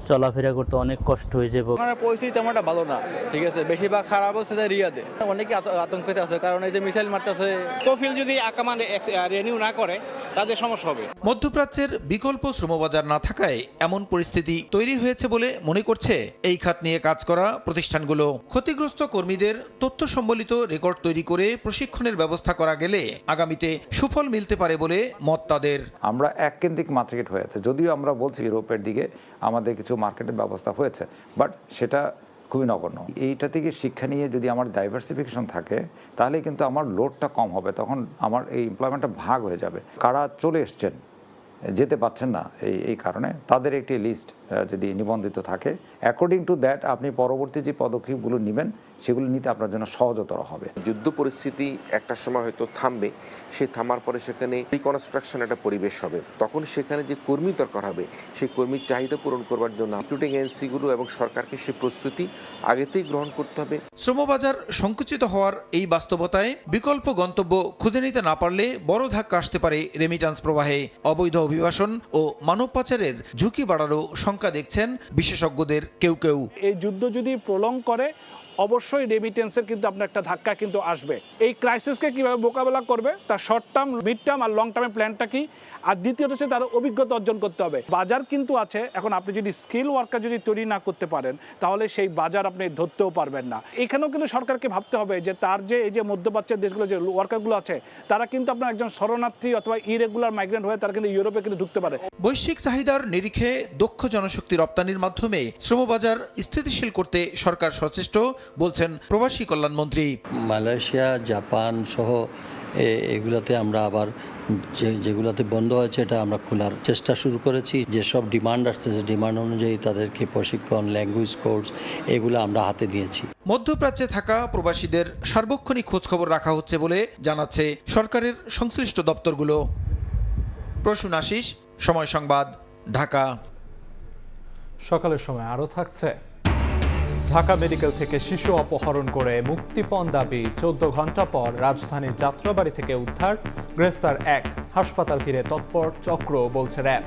চলাফেরা করতে অনেক কষ্ট হয়ে যাবে। পরিস্থিতি তেমনটা ভালো না, ঠিক আছে। বেশিরভাগ খারাপ হচ্ছে রিয়াদে, অনেকে আতঙ্কিত আছে, কারণ এই যে মিসাইল মারতেছে। কফিল যদি আকামান রিনিউ না করে তাদের সমস্যা হবে। মধ্যপ্রাচ্যের বিকল্প শ্রমবাজার না থাকায় এমন পরিস্থিতি তৈরি হয়েছে বলে মনে করছে এই খাত নিয়ে কাজ করা প্রতিষ্ঠানগুলো। ক্ষতিগ্রস্ত কর্মীদের তথ্য সম্বলিত রেকর্ড তৈরি করে প্রশিক্ষণের ব্যবস্থা করা গেলে আগামীতে সুফল মিলতে পারে বলে মত তাদের। আমরা এককেন্দ্রিক মার্কেট হয়েছে, যদিও আমরা বলছি ইউরোপের দিকে আমাদের কিছু মার্কেটের ব্যবস্থা হয়েছে, বাট সেটা খুবই নগণ্য। এইটা থেকে শিক্ষা নিয়ে যদি আমার ডাইভার্সিফিকেশন থাকে তাহলে কিন্তু আমার লোডটা কম হবে, তখন আমার এই এমপ্লয়মেন্টটা ভাগ হয়ে যাবে। কারা চলে এসছেন, যেতে পাচ্ছেন না এই কারণে, তাদের একটি লিস্ট যদি নিবন্ধিত থাকে, অ্যাকর্ডিং টু দ্যাট আপনি পরবর্তী যে পদক্ষেপগুলো নেবেন সেগুলো নিতে আপনার জন্য সহজতর হবে। যুদ্ধ পরিস্থিতি একটা সময় হয়তো থামবে, সেই থামার পরে সেখানে রিকনস্ট্রাকশন একটা পরিবেশ হবে। তখন সেখানে যে কর্মী দরকার হবে সেই কর্মীর চাহিদা পূরণ করবার জন্য রিক্রুটিং এজেন্সিগুলো এবং সরকারকে সেই প্রস্তুতি আগেতেই গ্রহণ করতে হবে। শ্রমবাজার সংকুচিত হওয়ার এই বাস্তবতায় বিকল্প গন্তব্য খুঁজে নিতে না পারলে বড় ধাক্কা আসতে পারে রেমিট্যান্স প্রবাহে। অবৈধ অভিবাসন ও মানব পাচারের ঝুঁকি বাড়ারও শঙ্কা দেখছেন বিশেষজ্ঞদের কেউ কেউ। এই যুদ্ধ যদি প্রলং করে অবশ্যই রেমিটেন্সের কিন্তু আপনার একটা ধাক্কা কিন্তু আসবে। এই ক্রাইসিসকে কিভাবে মোকাবেলা করবে তার শর্ট টার্ম, মিড টার্ম আর লং টার্মের প্ল্যানটা কি, আর দ্বিতীয়ত হচ্ছে তার অভিজ্ঞতা অর্জন করতে হবে। বাজার কিন্তু আছে, এখন আপনি যদি স্কিল ওয়ার্কার যদি তৈরি না করতে পারেন তাহলে সেই বাজার আপনি ধরতেও পারবেন না। এখানেও কিন্তু সরকারকে ভাবতে হবে যে তার যে এই যে মধ্যপ্রাচ্যের দেশগুলো যে ওয়ার্কারগুলো আছে তারা কিন্তু আপনার একজন শরণার্থী অথবা ইরেগুলার মাইগ্রেন্ট হয়ে তারা কিন্তু ইউরোপে কিন্তু ঢুকতে পারে। বৈশ্বিক চাহিদার নিরিখে দক্ষ জনশক্তি রপ্তানির মাধ্যমে শ্রমবাজার স্থিতিশীল করতে সরকার সচেষ্ট বলছেন প্রবাসী কল্যাণমন্ত্রী। মালয়েশিয়া, জাপান সহ এগুলোতে আমরা আবার যেগুলোতে বন্ধ হয়েছে এটা আমরা খোলার চেষ্টা শুরু করেছি। যেসব ডিমান্ড আসছে সেই ডিমান্ড অনুযায়ী তাদেরকে প্রশিক্ষণ, ল্যাঙ্গুয়েজ কোর্স এগুলো আমরা হাতে নিয়েছি। মধ্যপ্রাচ্যে থাকা প্রবাসীদের সার্বক্ষণিক খোঁজখবর রাখা হচ্ছে বলে জানাচ্ছে সরকারের সংশ্লিষ্ট দপ্তরগুলো। প্রসূন আশিস, সময় সংবাদ, ঢাকা। সকালের সময় আরও থাকছে, ঢাকা মেডিকেল থেকে শিশু অপহরণ করে মুক্তিপণ দাবি, 14 ঘন্টা পর রাজধানীর যাত্রাবাড়ি থেকে উদ্ধার, গ্রেফতার এক, হাসপাতাল ঘিরে তৎপর চক্র বলছে র্যাব।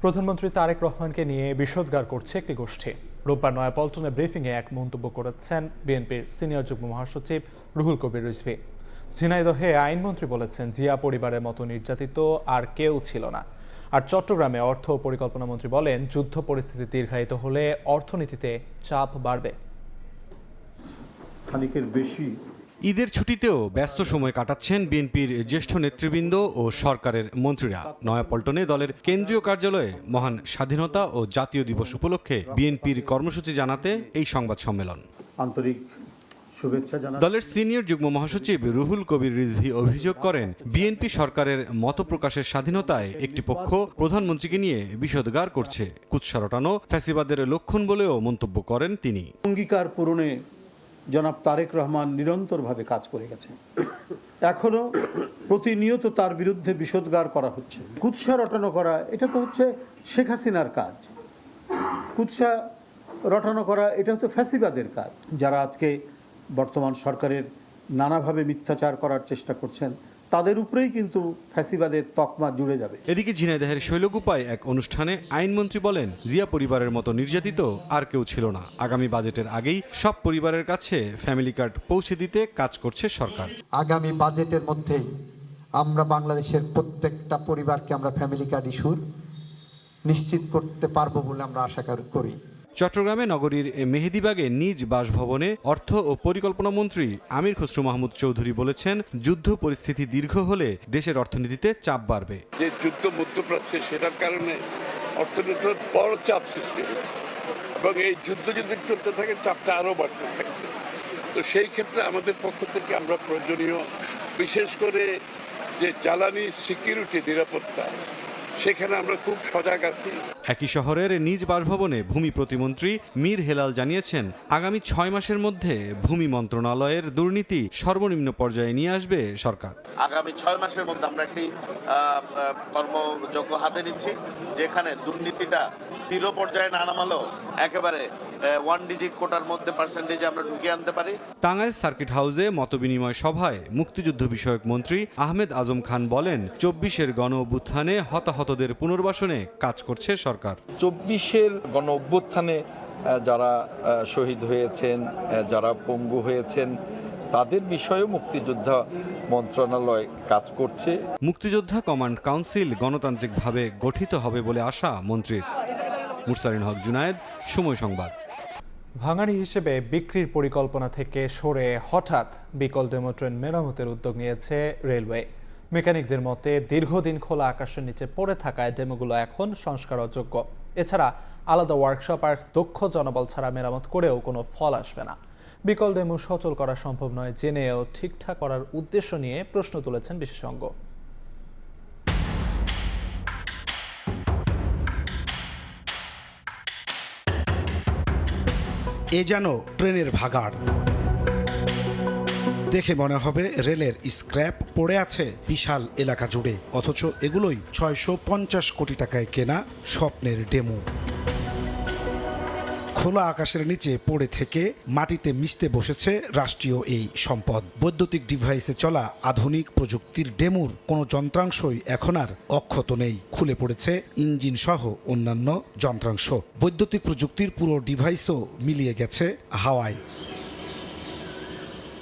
প্রধানমন্ত্রী তারেক রহমানকে নিয়ে বিষোদ্গার করছে একটি গোষ্ঠী। রোববার নয়াপল্টনে ব্রিফিংয়ে এক মন্তব্য করেছেন বিএনপির সিনিয়র যুগ্ম মহাসচিব রুহুল কবির রিজভী। ঝিনাইদহে আইনমন্ত্রী বলেছেন জিয়া পরিবারের মতো নির্যাতিত আর কেউ ছিল না। আর চট্টগ্রামে অর্থ ও পরিকল্পনা মন্ত্রী বলেন যুদ্ধ পরিস্থিতি দীর্ঘায়িত হলে অর্থনীতিতে চাপ বাড়বে। খানিকের বেশি ঈদের ছুটিতেও ব্যস্ত সময় কাটাচ্ছেন বিএনপির জ্যেষ্ঠ নেতৃবৃন্দ ও সরকারের মন্ত্রীরা। নয়াপল্টনে দলের কেন্দ্রীয় কার্যালয়ে মহান স্বাধীনতা ও জাতীয় দিবস উপলক্ষে বিএনপির কর্মসূচি জানাতে এই সংবাদ সম্মেলন। আন্তরিক শুভেচ্ছা জানাই। দলের সিনিয়র যুগ্ম মহাসচিব রুহুল কবির রিজভী অভিযোগ করেন, বিএনপি সরকারের মত প্রকাশের স্বাধীনতায় একটি পক্ষ প্রধানমন্ত্রীকে নিয়ে বিষোদগার করছে, কুৎসা রটানো ফ্যাসিবাদের লক্ষণ বলেও মন্তব্য করেন তিনি। অঙ্গীকার পূরণে জনাব তারেক রহমান নিরন্তরভাবে কাজ করে গেছেন, এখনো প্রতিনিয়ত তার বিরুদ্ধে বিষোদগার করা হচ্ছে। কুৎসা রটানো করা এটা তো হচ্ছে শেখ হাসিনার কাজ, কুৎসা রটানো করা এটা হচ্ছে ফ্যাসিবাদের কাজ। যারা আজকে বর্তমান সরকারের নানাভাবে মিথ্যাচার করার চেষ্টা করছেন, তাদের উপরেই কিন্তু ফ্যাসিবাদের তকমা জুড়ে যাবে। এদিকে ঝিনাইদহের শৈলকুপায় এক অনুষ্ঠানে আইনমন্ত্রী বলেন, জিয়া পরিবারের মতো নির্যাতিত আর কেউ ছিল না। আগামী বাজেটের আগেই সব পরিবারের কাছে ফ্যামিলি কার্ড পৌঁছে দিতে কাজ করছে সরকার। আগামী বাজেটের মধ্যেই আমরা বাংলাদেশের প্রত্যেকটা পরিবারকে আমরা ফ্যামিলি কার্ড ইস্যুর নিশ্চিত করতে পারবো বলে আমরা আশা করি। চট্টগ্রামে নগরীর মেহেদীবাগে নিজ বাসভবনে অর্থ ও পরিকল্পনা মন্ত্রী আমির খসরু মাহমুদ চৌধুরী বলেছেন, যুদ্ধ পরিস্থিতি দীর্ঘ হলে দেশের অর্থনীতিতে চাপ বাড়বে। যে যুদ্ধ মধ্যপ্রাচ্যে সেটার কারণে অর্থনীতির বড় চাপ সৃষ্টি হয়েছে এবং এই যুদ্ধ যদি চলতে থাকে চাপটা আরও বাড়তে থাকবে। তো সেই ক্ষেত্রে আমাদের পক্ষ থেকে আমরা প্রয়োজনীয় বিশেষ করে যে জ্বালানি সিকিউরিটি নিরাপত্তা, সেখানে আমরা খুব সজাগ আছি। একই শহরের নিজ বাসভবনে ভূমি প্রতিমন্ত্রী মীর হেলাল জানিয়েছেন, আগামী 6 মাসের মধ্যে ভূমি মন্ত্রণালয়ের দুর্নীতি সর্বনিম্ন পর্যায়ে নিয়ে আসবে সরকার। আগামী 6 মাসের মধ্যে আমরা একটি কর্মযজ্ঞ হাতে নিচ্ছি, যেখানে দুর্নীতিটা 0 পর্যায়ে না নামালেও একেবারে 1 ডিজিট কোটার মধ্যে পার্সেন্টেজে আমরা ঢুকিয়ে আনতে পারি। টাঙ্গাইল সার্কিট হাউসে মতবিনিময় সভায় মুক্তিযুদ্ধ বিষয়ক মন্ত্রী আহমেদ আজম খান বলেন, 24-এর গণ অভ্যুত্থানে হতাহতদের পুনর্বাসনে কাজ করছে সরকার। 24-এর গণ অভ্যুত্থানে যারা শহীদ হয়েছেন, যারা পঙ্গু হয়েছেন, তাদের বিষয়েও মুক্তিযোদ্ধা মন্ত্রণালয় কাজ করছে। মুক্তিযোদ্ধা কমান্ড কাউন্সিল গণতান্ত্রিকভাবে গঠিত হবে বলে আশা মন্ত্রীর। মুরসালিন হক জুনায়েদ, সময় সংবাদ। ভাঙাড়ি হিসেবে বিক্রির পরিকল্পনা থেকে সরে হঠাৎ বিকল ডেমো ট্রেন মেরামতের উদ্যোগ নিয়েছে রেলওয়ে। মেকানিকদের মতে দীর্ঘদিন খোলা আকাশের নিচে পড়ে থাকায় ডেমোগুলো এখন সংস্কার অযোগ্য। এছাড়া আলাদা ওয়ার্কশপ আর দক্ষ জনবল ছাড়া মেরামত করেও কোনো ফল আসবে না। বিকল ডেমো সচল করা সম্ভব নয় জেনেও ঠিকঠাক করার উদ্দেশ্য নিয়ে প্রশ্ন তুলেছেন বিশেষজ্ঞ। এ যেন ট্রেনের ভাগাড়, দেখে মনে হবে রেলের স্ক্র্যাপ পড়ে আছে বিশাল এলাকা জুড়ে, অথচ এগুলোই 650 কোটি টাকায় কেনা স্বপ্নের ডেমো। খোলা আকাশের নিচে পড়ে থেকে মাটিতে মিশতে বসেছে রাষ্ট্রীয় এই সম্পদ। বৈদ্যুতিক ডিভাইসে চলা আধুনিক প্রযুক্তির ডেমোর কোনো যন্ত্রাংশই এখন আর অক্ষত নেই, খুলে পড়েছে ইঞ্জিন সহ অন্যান্য যন্ত্রাংশ। বৈদ্যুতিক প্রযুক্তির পুরো ডিভাইসও মিলিয়ে গেছে হাওয়ায়।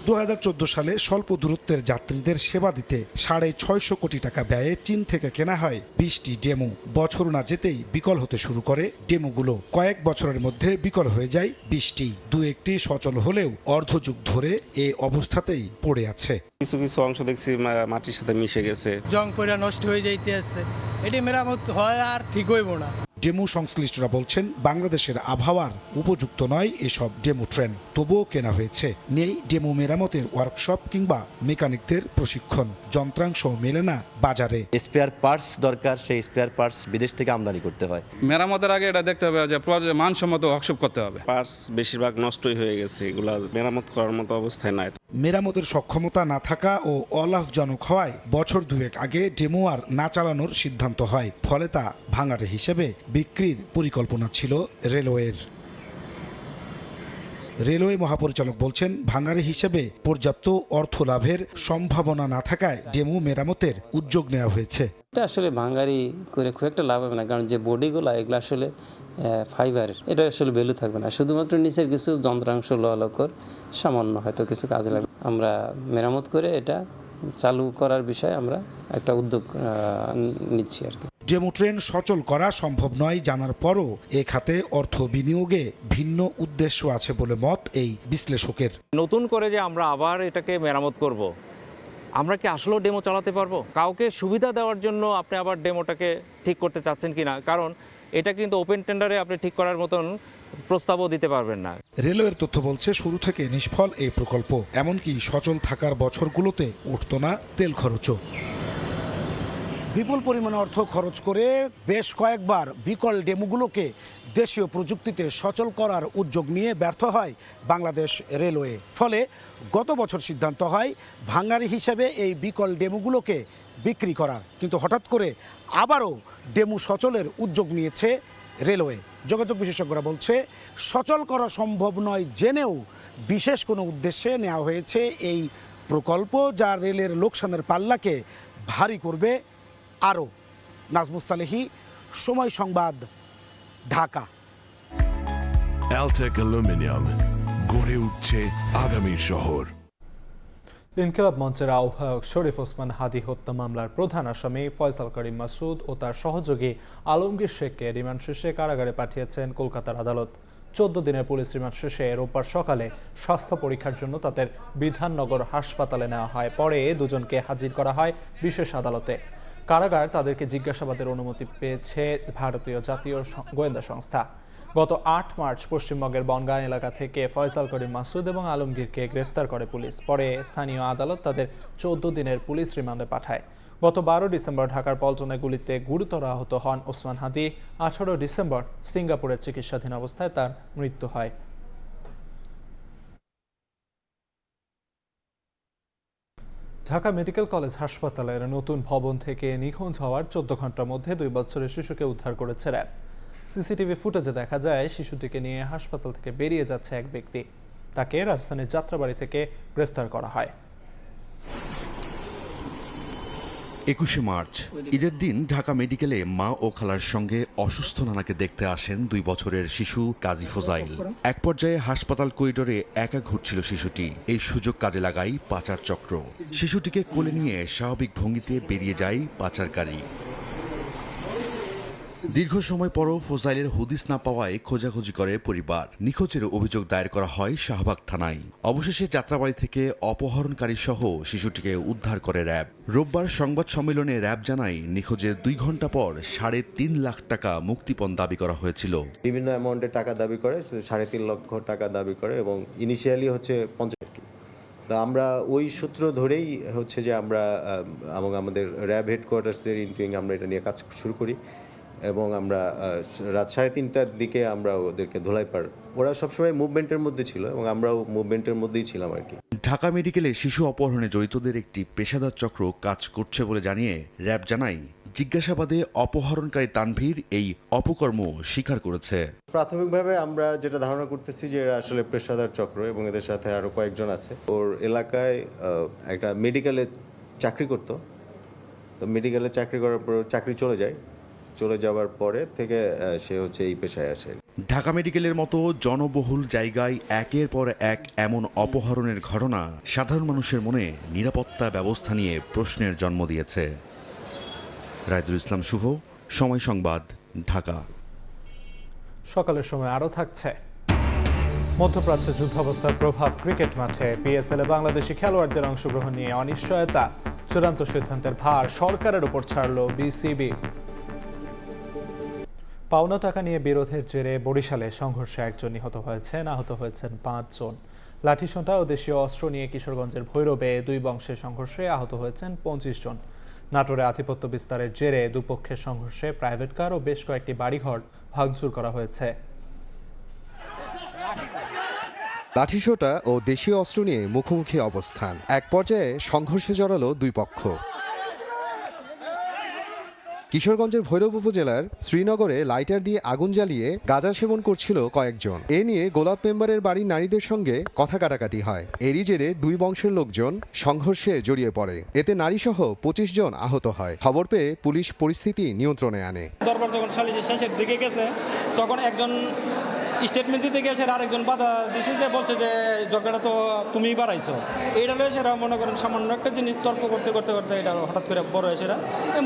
2014 সালে স্বল্প দূরত্বের যাত্রীদের সেবা দিতে 650 কোটি টাকা ব্যয়ে চীন থেকে কেনা হয় 20টি ডেমো। বছর না যেতেই বিকল হতে শুরু করে ডেমোগুলো। কয়েক বছরের মধ্যে বিকল হয়ে যায় 20টি। দু একটি সচল হলেও অর্ধযুগ ধরে এ অবস্থাতেই পড়ে আছে। কিছু কিছু অংশ দেখছি মাটির সাথে মিশে গেছে, জং পড়া নষ্ট হয়ে যাইতে আছে, এটি মেরামত হয় আর ঠিক হইব না। ডেমো সংশ্লিষ্টরা বলছেন, বাংলাদেশের আবহাওয়ার উপযুক্ত নয় এসব ডেমো ট্রেন, তবুও কেনা হয়েছে। নেই ডেমো মেরামতের ওয়ার্কশপ কিংবা মেকানিকদের প্রশিক্ষণ, যন্ত্রাংশ মেলে না বাজারে। স্পেয়ার পার্টস দরকার, সেই স্পেয়ার পার্টস বিদেশ থেকে আমদানি করতে হয়। মেরামতের আগে এটা দেখতে হবে যে মানসম্মত ওয়ার্কশপ করতে হবে। পার্টস বেশিরভাগ নষ্টই হয়ে গেছে, এগুলা মেরামত করার মতো অবস্থায় নাই। মেরামতের সক্ষমতা না থাকা ও অলাভজনক হওয়ায় বছর দুয়েক আগে ডেমো আর না চালানোর সিদ্ধান্ত হয়। ফলে তা ভাঙাড়ে হিসেবে বিক্রির পরিকল্পনা ছিল রেলওয়ের। রেলওয়ে মহাপরিচালক বলছেন, ভাঙাড়ি হিসেবে পর্যাপ্ত অর্থ লাভের সম্ভাবনা না থাকায় ডেমো মেরামতের উদ্যোগ নেওয়া হয়েছে। এটা আসলে ভাঙাড়ি করে খুব একটা লাভ হবে না, কারণ যে বডিগুলো এগুলো আসলে ফাইবারের, এটা আসলে ভ্যালু থাকবে না। শুধুমাত্র নিচের কিছু যন্ত্রাংশ লকর সামান্য হয়তো কিছু কাজে লাগবে। আমরা মেরামত করে এটা চালু করার বিষয়ে আমরা একটা উদ্যোগ নিচ্ছি আর কি। ডেমো ট্রেন সচল করা সম্ভব নয় জানার পরও এ খাতে অর্থ বিনিয়োগে ভিন্ন উদ্দেশ্য আছে বলে মত এই বিশ্লেষকের। নতুন করে যে আমরা আবার এটাকে মেরামত করব, আমরা কি আসলেও ডেমো চালাতে পারবো? কাউকে সুবিধা দেওয়ার জন্য আপনি আবার ডেমোটাকে ঠিক করতে চাচ্ছেন কিনা? কারণ এটা কিন্তু ওপেন টেন্ডারে আপনি ঠিক করার মতন প্রস্তাবও দিতে পারবেন না। রেলওয়ের তথ্য বলছে শুরু থেকে নিষ্ফল এই প্রকল্প, এমনকি সচল থাকার বছরগুলোতে উঠত না তেল খরচও। বিপুল পরিমাণে অর্থ খরচ করে বেশ কয়েকবার বিকল ডেমুগুলোকে দেশীয় প্রযুক্তিতে সচল করার উদ্যোগ নিয়ে ব্যর্থ হয় বাংলাদেশ রেলওয়ে। ফলে গত বছর সিদ্ধান্ত হয় ভাঙারি হিসেবে এই বিকল ডেমুগুলোকে বিক্রি করার। কিন্তু হঠাৎ করে আবারও ডেমু সচলের উদ্যোগ নিয়েছে রেলওয়ে। যোগাযোগ বিশেষজ্ঞরা বলছে সচল করা সম্ভব নয় জেনেও বিশেষ কোনো উদ্দেশ্যে নেওয়া হয়েছে এই প্রকল্প, যা রেলের লোকসানের পাল্লাকে ভারী করবে আরও। নাজমুস সালেহী, সময় সংবাদ, ঢাকা। অ্যালটেক অ্যালুমিনিয়াম, গড়ে উঠছে আগামীর শহর। ইনকিলাব মঞ্চের আহ্বায়ক শরীফ ওসমান হাদি হত্যা মামলার প্রধান আসামি ফয়সাল করিম মাসুদ ও তার সহযোগী আলমগীর শেখকে রিমান্ড শেষে কারাগারে পাঠিয়েছেন কলকাতার আদালত। 14 দিনের পুলিশ রিমান্ড শেষে রোববার সকালে স্বাস্থ্য পরীক্ষার জন্য তাদের বিধাননগর হাসপাতালে নেওয়া হয়। পরে দুজনকে হাজির করা হয় বিশেষ আদালতে। কারাগার তাদেরকে জিজ্ঞাসাবাদের অনুমতি পেয়েছে ভারতীয় জাতীয় গোয়েন্দা সংস্থা। গত 8 মার্চ পশ্চিমবঙ্গের বনগাঁ এলাকা থেকে ফয়সাল করিম মাসুদ এবং আলমগীরকে গ্রেফতার করে পুলিশ। পরে স্থানীয় আদালত তাদের 14 দিনের পুলিশ রিমান্ডে পাঠায়। গত 12 ডিসেম্বর ঢাকার পল্টনে গুলিতে গুরুতর আহত হন ওসমান হাদি। 18 ডিসেম্বর সিঙ্গাপুরের চিকিৎসাধীন অবস্থায় তার মৃত্যু হয়। ঢাকা মেডিকেল কলেজ হাসপাতালের নতুন ভবন থেকে নিখোঁজ হওয়ার 14 ঘন্টার মধ্যে 2 বছরের শিশুকে উদ্ধার করেছে র্যাব। সিসিটিভি ফুটেজে দেখা যায় শিশুটিকে নিয়ে হাসপাতাল থেকে বেরিয়ে যাচ্ছে এক ব্যক্তি। তাকে রাজধানীর যাত্রাবাড়ি থেকে গ্রেফতার করা হয়। 21 মার্চ ঈদের দিন ঢাকা মেডিকেলে মা ও খালার সঙ্গে অসুস্থ নানাকে দেখতে আসেন 2 বছরের শিশু কাজী ফোজাইল। এক পর্যায়ে হাসপাতাল করিডোরে একা ঘুরছিল শিশুটি। এই সুযোগ কাজে লাগায় পাচার চক্র। শিশুটিকে কোলে নিয়ে স্বাভাবিক ভঙ্গিতে বেরিয়ে যায় পাচারকারী। দীর্ঘ সময় পরও ফোজাইলের হদিস না পাওয়ায় খোঁজাখুঁজি করে পরিবার। নিখোঁজের অভিযোগ দায়ের করা হয় শাহবাগ থানায়। অবশেষে যাত্রাবাড়ি থেকে অপহরণকারী সহ শিশুটিকে উদ্ধার করে র্যাব। রোববার সংবাদ সম্মেলনে র্যাব জানায় নিখোঁজের 2 ঘন্টা পর 3.5 লাখ টাকা মুক্তিপণ দাবি করা হয়েছিল। বিভিন্ন অ্যামাউন্টের টাকা দাবি করে, 3.5 লক্ষ টাকা দাবি করে এবং ইনিশিয়ালি হচ্ছে 50। তো আমরা ওই সূত্র ধরেই হচ্ছে যে আমরা এবং আমাদের র্যাব হেডকোয়ার্টার্সের ইনটুইং আমরা এটা নিয়ে কাজ শুরু করি এবং আমরা রাত 3:30টার দিকে আমরা ওদেরকে ধোলাই পার। ওরা সবসময় মুভমেন্টের মধ্যে ছিল এবং আমরাও মুভমেন্টের মধ্যেই ছিলাম আর কি। ঢাকা মেডিকেলে শিশু অপহরণে জড়িতদের একটি পেশাদার চক্র কাজ করছে বলে জানিয়ে র্যাব জানায় জিজ্ঞাসাবাদে অপহরণকারী তানভীর এই অপকর্ম স্বীকার করেছে। প্রাথমিকভাবে আমরা যেটা ধারণা করতেছি যে এরা আসলে পেশাদার চক্র এবং এদের সাথে আরো কয়েকজন আছে। ওর এলাকায় একটা মেডিকেলে চাকরি করতো, তো মেডিকেলে চাকরি করার পর চাকরি চলে যাওয়ার পরে থেকে সে হচ্ছে এই পেশায় আসে। ঢাকা মেডিকেলের মতো জনবহুল জায়গায় একের পর এক এমন অপহরণের ঘটনা সাধারণ মানুষের মনে নিরাপত্তা ব্যবস্থা নিয়ে প্রশ্নের জন্ম দিয়েছে। রায়দুল ইসলাম শুভ, সময় সংবাদ, ঢাকা। সকালের সময় আরও থাকছে মধ্যপ্রাচ্যে যুদ্ধাবস্থার প্রভাব ক্রিকেট মাঠে। পিএসএল এ বাংলাদেশি খেলোয়াড়দের অংশগ্রহণ নিয়ে অনিশ্চয়তা। চূড়ান্ত সিদ্ধান্তের ভার সরকারের উপর ছাড়ল বিসিবি। পাওনা টাকা নিয়ে বিরোধের জেরে বরিশালে সংঘর্ষে 1 জন নিহত হয়েছেন, আহত হয়েছেন 5 জন। লাঠিসোঁটা ও দেশীয় অস্ত্র নিয়ে কিশোরগঞ্জের ভৈরবে 2 বংশের সংঘর্ষে আহত হয়েছেন 25 জন। নাটোরে আধিপত্য বিস্তারের জেরে দুপক্ষের সংঘর্ষে প্রাইভেট কার ও বেশ কয়েকটি বাড়িঘর ভাঙচুর করা হয়েছে। লাঠিসোঁটা ও দেশীয় অস্ত্র নিয়ে মুখোমুখি অবস্থান, এক পর্যায়ে সংঘর্ষে জড়ালো 2 পক্ষ। কিশোরগঞ্জের ভৈরব উপজেলার শ্রীনগরে লাইটার দিয়ে আগুন জ্বালিয়ে গাঁজা সেবন করছিল কয়েকজন। এ নিয়ে গোলাপ মেম্বারের বাড়ির নারীদের সঙ্গে কথা কাটাকাটি হয়। এরই জেরে 2 বংশের লোকজন সংঘর্ষে জড়িয়ে পড়ে। এতে নারীসহ 25 জন আহত হয়। খবর পেয়ে পুলিশ পরিস্থিতি নিয়ন্ত্রণে আনে। দরবার যখন সালিশি শেষের দিকে গেছে তখন একজন স্টেটমেন্ট দিতে গেছে আর আরেকজন বাধা দিছে, যে বলছে যে ঝগড়াটা তো তুমিই বাড়াইছো। এইটা লয়ে সেটা মনে করেন সামান্য একটা জিনিস তর্ক করতে করতে করতে এটা হঠাৎ করে বড় হয়েছে। এটা